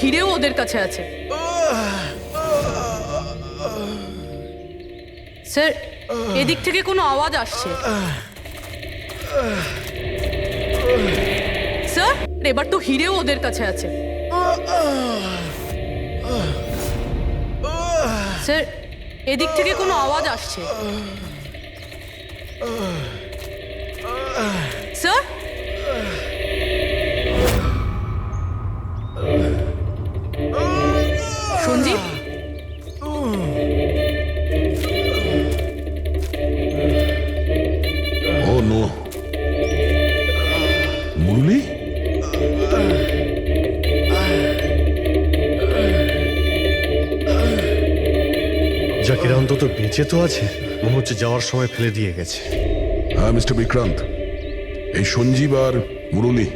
হিরেও ওদের কাছে আছে। স্যার, এদিক থেকে কোনো আওয়াজ আসছে। স্যার, এবার তো হিরেও ওদের কাছে আছে। স্যার, এদিক থেকে কোনো আওয়াজ আসছে। স্যার, সঞ্জীব, ও নো, মুরলি, জাকিরা অন্তত বেঁচে তো আছে, মনে হচ্ছে যাওয়ার সময় ফেলে দিয়ে গেছে। হ্যাঁ মিস্টার বিক্রান্ত, এই সঞ্জীব আর মুরলি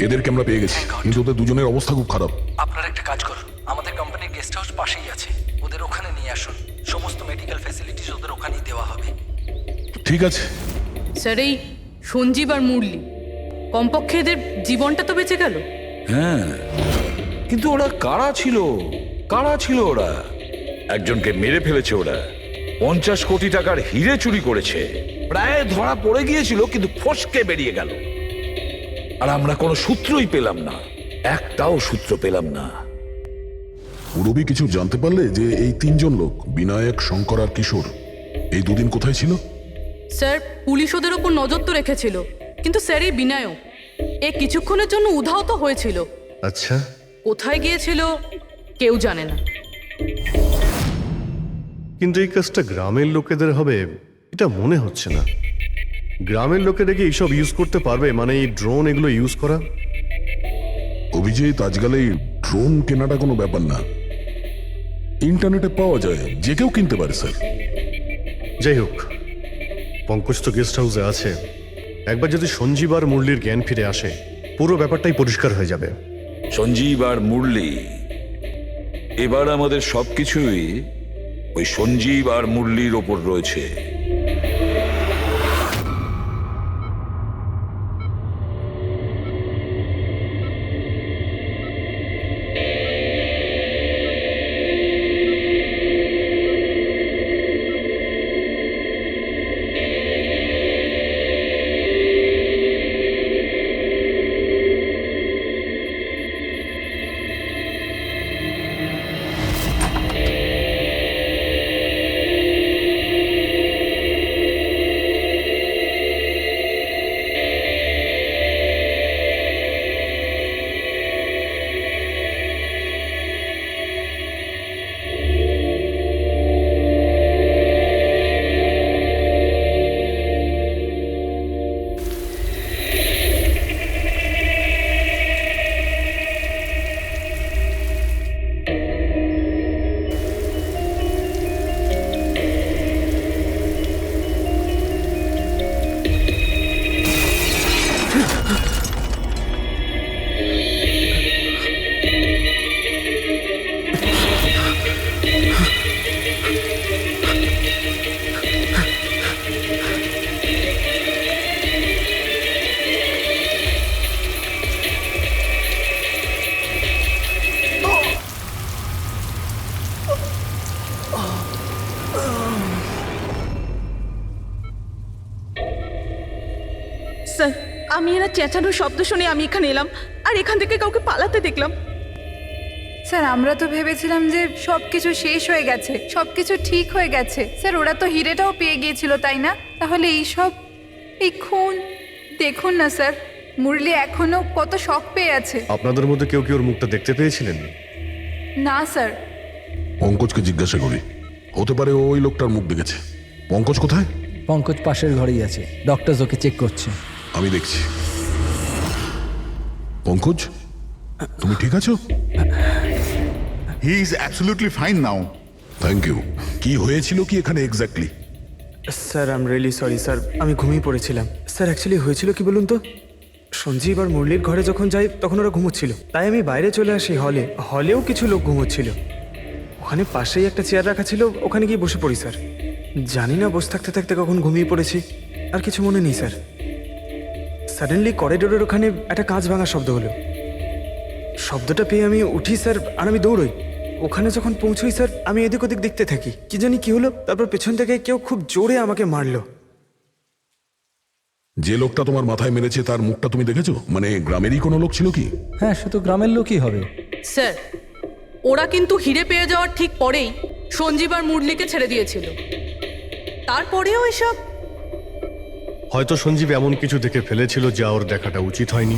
এদেরকে আমরা পেয়ে গেছি, কিন্তু ওদের দুজনের অবস্থা খুব খারাপ। আপনারা একটা কাজ করুন, আমাদের কোম্পানির গেস্ট হাউস পাশেই আছে, ওদের ওখানে নিয়ে আসুন। সমস্ত মেডিকেল ফ্যাসিলিটিস ওদের ওখানেই দেওয়া হবে। ঠিক আছে। স্যার, এই সঞ্জীব আর মুরলি, কমপক্ষে এদের জীবনটা তো বেঁচে গেল। হ্যাঁ, কিন্তু ওরা কারা ছিল? কারা ছিল ওরা? একজনকে মেরে ফেলেছে ওরা, 50 কোটি টাকার হিরে চুরি করেছে, প্রায় ধরা পড়ে গিয়েছিল, কিন্তু ফসকে বেরিয়ে গেল। আর আমরা কোনো সূত্রই পেলাম না, একটাও সূত্র পেলাম না। পুরবি কিছু জানতে পারলে যে এই তিনজন লোক, বিনায়ক, শঙ্কর আর কিশোর, এই দুদিন কোথায় ছিল? স্যার, পুলিশ ওদের ওপর নজর তো রেখেছিল, কিন্তু স্যার এই বিনায়ক এ কিছুক্ষণের জন্য উধাও তো হয়েছিল। আচ্ছা, কোথায় গিয়েছিল কেউ জানে না। কিন্তু এই কাজটা গ্রামের লোকেদের হবে এটা মনে হচ্ছে না। গ্রামের লোকেরা কি এইসব ইউজ করতে পারবে, মানে এই ড্রোন এগুলো ইউজ করা? অভিজিৎ, আজকাল এই ড্রোন কেনাটা কোনো ব্যাপার না, ইন্টারনেটে পাওয়া যায়, যে কেউ কিনতে পারে স্যার। যাই হোক, পঙ্কজ তো গেস্ট হাউসে আছে, একবার যদি সঞ্জীব আর মুরলির জ্ঞান ফিরে আসে পুরো ব্যাপারটাই পরিষ্কার হয়ে যাবে। সঞ্জীব আর মুরলি, এবার আমাদের সবকিছুই ওই সঞ্জীব আর মুরলির ওপর রয়েছে। স্যার, আমি এরা চেঁচানোর শব্দ শুনে আমি এখানে এলাম, আর এখান থেকে কাউকে পালাতে দেখলাম। স্যার, আমরা তো ভেবেছিলাম যে সবকিছু শেষ হয়ে গেছে, সবকিছু ঠিক হয়ে গেছে। স্যার, ওরা তো হিরেটাও পেয়ে গিয়েছিল, তাই না? তাহলে এই সব, এই খুন, দেখুন না স্যার, মুরলি এখনো কত শক পেয়ে আছে। আপনাদের মধ্যে কেউ কি ওর মুখটা দেখতে পেয়েছিলেন? না স্যার। পঙ্কজকে জিজ্ঞাসা করি, হতে পারে ওই লোকটার মুখ দেখেছে। পঙ্কজ কোথায়? পঙ্কজ পাশের ঘরেই আছে, ডক্টর ওকে চেক করছে। আমি দেখছি। পঙ্কজ, তুমি ঠিক আছো? He is absolutely fine now. Thank you. কি হয়েছিল কি এখানে exactly? Sir, I am really sorry sir, আমি ঘুমিয়ে পড়েছিলাম। স্যার, অ্যাকচুয়ালি হয়েছিল কি বলুন তো, সঞ্জীব আর মুরলির ঘরে যখন যাই তখন ওরা ঘুমোচ্ছিল, তাই আমি বাইরে চলে আসি হলে। হলেও কিছু লোক ঘুমোচ্ছিল, ওখানে পাশেই একটা চেয়ার রাখা ছিল, ওখানে গিয়ে বসে পড়ি স্যার। জানি না বসে থাকতে থাকতে কখন ঘুমিয়ে পড়েছি, আর কিছু মনে নেই স্যার। সাডেনলি করিডোরের ওখানে একটা কাঁচ ভাঙার শব্দ হলো, শব্দটা পেয়ে আমি উঠি স্যার, আর আমি দৌড়ই। ওখানে যখন পৌঁছই স্যার, আমি এদিক ওদিক দেখতে থাকি, কি জানি কি হলো। তারপর পেছন থেকে কেউ খুব জোরে আমাকে মারলো। যে লোকটা তোমার মাথায় মেরেছে তার মুখটা তুমি দেখেছো? মানে গ্রামেরই কোনো লোক ছিল কি? হ্যাঁ, সে তো গ্রামের লোকই হবে। স্যার, ওরা কিন্তু হিরে পেয়ে যাওয়ার ঠিক পরেই সঞ্জীব আর মুরলিকে ছেড়ে দিয়েছিল। তারপরেও এসব। হয়তো সঞ্জীব এমন কিছু দেখে ফেলেছিল যা ওর দেখাটা উচিত হয়নি।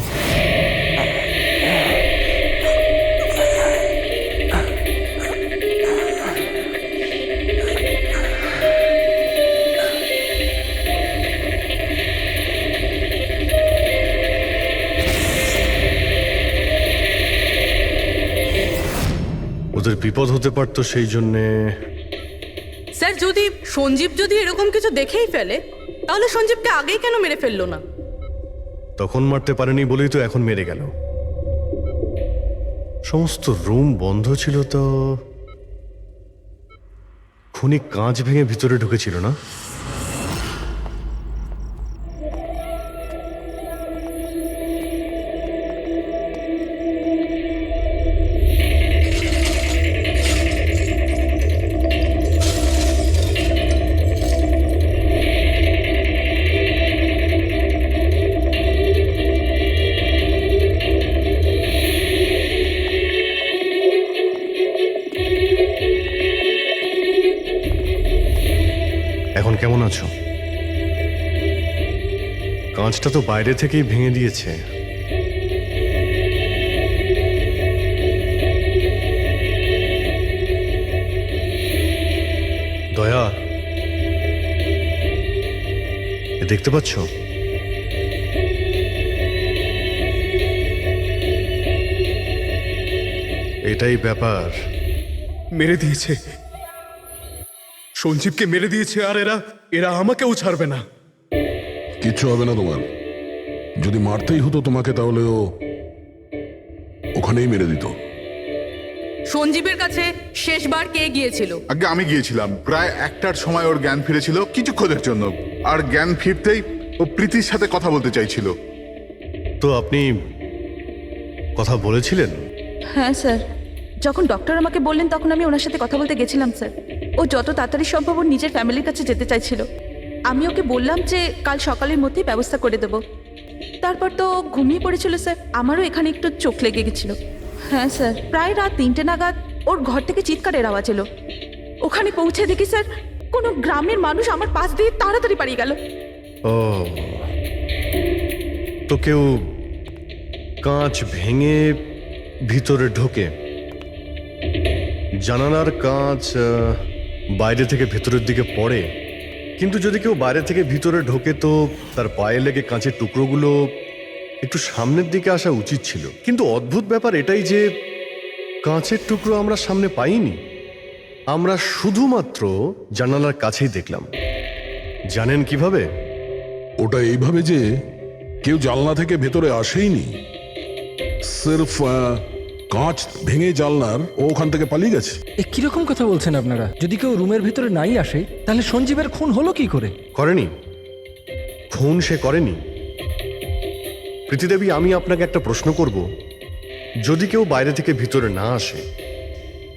ওদের বিপদ হতে পারতো, সেই জন্যে। স্যার, সঞ্জীব যদি এরকম কিছু দেখেই ফেলে, তাহলে সঞ্জীবকে আগেই কেন মেরে ফেললো না? তখন মারতে পারেনি বলেই তো এখন মেরে গেল। সমস্ত রুম বন্ধ ছিল, তো খুনি কাঁচ ভেঙে ভিতরে ঢুকেছিল না? এখন কেমন আছো? কাঁচটা তো বাইরে থেকেই ভেঙে দিয়েছে। দয়া, এ দেখতে পাচ্ছ? এটাই ব্যাপার। মেরে দিয়েছে, সঞ্জীবকে মেরে দিয়েছে, আর এরা আমাকেও ছাড়বে না। কিচ্ছু হবে না তোমার। যদি মারতেই হতো তোমাকে, তাহলে ও ওখানেই মেরে দিত। সঞ্জীবের কাছে শেষবার কে গিয়েছিল? আগে আমি গিয়েছিলাম, প্রায় 1টার সময় ওর জ্ঞান ফিরেছিল কিছুক্ষণের জন্য, আর জ্ঞান ফিরতেই ও প্রীতির সাথে কথা বলতে চাইছিল। তো আপনি কথা বলেছিলেন? হ্যাঁ স্যার, যখন ডক্টর আমাকে বললেন তখন আমি ওনার সাথে কথা বলতে গেছিলাম স্যার। ও যত তাড়াতাড়ি সম্ভব ওর নিজের ফ্যামিলির কাছে যেতে চাইছিল। আমি ওকে বললাম যে কাল সকালের মধ্যেই ব্যবস্থা করে দেবো। তারপর তো ও ঘুমিয়ে পড়েছিল স্যার। আমারও এখানে একটু চোখ লেগে গেছিল। হ্যাঁ স্যার, প্রায় রাত 3টে নাগাদ ওর ঘর থেকে চিৎকারের আওয়াজ এলো। ওখানে পৌঁছে দেখি স্যার, কোনো গ্রামের মানুষ আমার পাশ দিয়ে তাড়াতাড়ি পালিয়ে গেল। ও, তো কেউ কাঁচ ভেঙে ভিতরে ঢোকে? জানালার কাঁচ বাইরে থেকে ভেতরের দিকে পড়ে, কিন্তু যদি কেউ বাইরে থেকে ভিতরে ঢোকে তো তার পায়ে লেগে কাঁচের টুকরোগুলো একটু সামনের দিকে আসা উচিত ছিল। কিন্তু অদ্ভুত ব্যাপার এটাই যে কাঁচের টুকরো আমরা সামনে পাইনি, আমরা শুধুমাত্র জানালার কাছেই দেখলাম। জানেন কিভাবে? ওটা এইভাবে যে কেউ জানলা থেকে ভেতরে আসেইনি, সির্ফ কাঁচ ভেঙে জানলার ও ওখান থেকে পালিয়ে গেছে। এ কিরকম কথা বলছেন আপনারা? যদি কেউ রুমের ভিতরে নাই আসে, তাহলে সঞ্জীবের খুন হলো কি করে? করেনি, খুন সে করেনি। প্রীতিদেবী, আমি আপনাকে একটা প্রশ্ন করব। যদি কেউ বাইরে থেকে ভিতরে না আসে,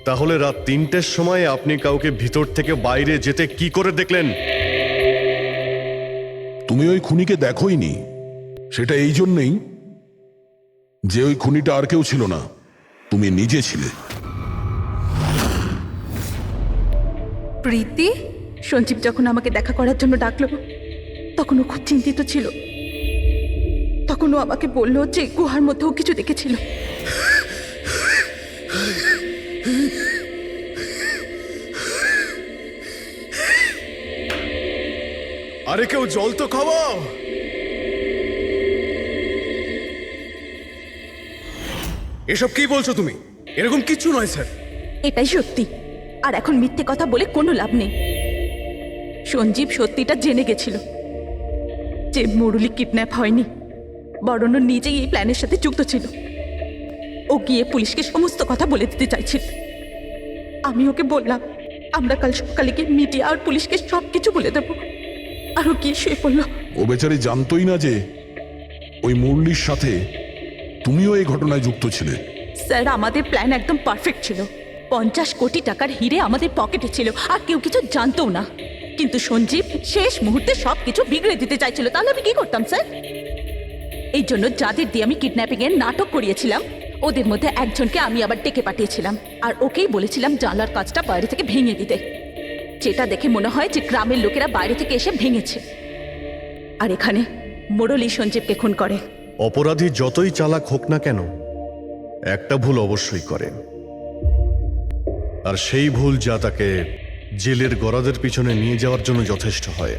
তাহলে রাত 3টের সময় আপনি কাউকে ভিতর থেকে বাইরে যেতে কি করে দেখলেন? তুমি ওই খুনিকে দেখোইনি, সেটা এই জন্যেই যে ওই খুনিটা আর কেউ ছিল না, তুমি নিজে ছিলে। প্রীতি? সঞ্জীব যখন আমাকে দেখা করার জন্য ডাকলো, তখন ও খুব চিন্তিত ছিল। তখন ও আমাকে বললো যে গুহার মধ্যেও কিছু দেখেছিল। আরে কেউ জল তো খাওয়াও। এসব কি বলছো তুমি? এরকম কিচ্ছু নয় স্যার। এটাই সত্যি, আর এখন মিথ্যে কথা বলে কোনো লাভ নেই। সঞ্জীব সত্যিটা জেনে গেছিল যে মুরলি কিডন্যাপ হয়নি, বরং ও নিজেই এই প্ল্যানের সাথে যুক্ত ছিল। ও গিয়ে পুলিশকে সমস্ত কথা বলে দিতে চাইছিল। আমি ওকে বললাম আমরা কাল সকালে গিয়ে মিডিয়া আর পুলিশকে সব কিছু বলে দেবো, আর ও গিয়ে শুয়ে পড়লো। ও বেচারি জানতোই না যে ওই মুরলির সাথে তুমিও এই ঘটনায় যুক্ত ছিলে। স্যার আমাদের প্ল্যান একদম পারফেক্ট ছিল। 50 কোটি টাকার হিরে আমাদের পকেটে ছিল আর কেউ কিছু জানতও না, কিন্তু সঞ্জীব শেষ মুহূর্তে সব কিছু বিগড়ে দিতে চাইছিল। তাহলে আমি কি করতাম স্যার? এই জন্য যাদের দিয়ে আমি কিডন্যাপিং এর নাটক করিয়েছিলাম ওদের মধ্যে একজনকে আমি আবার ডেকে পাঠিয়েছিলাম আর ওকেই বলেছিলাম জানলার কাজটা বাইরে থেকে ভেঙে দিতে, যেটা দেখে মনে হয় যে গ্রামের লোকেরা বাইরে থেকে এসে ভেঙেছে। আর এখানে মুরলী সঞ্জীবকে খুন করে। অপরাধী যতই চালাক হোক না কেন একটা ভুল অবশ্যই করে, আর সেই ভুল যা তাকে জেলের গরাদের পিছনে নিয়ে যাওয়ার জন্য যথেষ্ট হয়।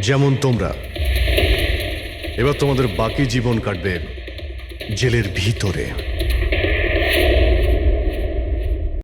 যেমন তোমরা এবার তোমাদের বাকি জীবন কাটবে জেলের ভিতরে।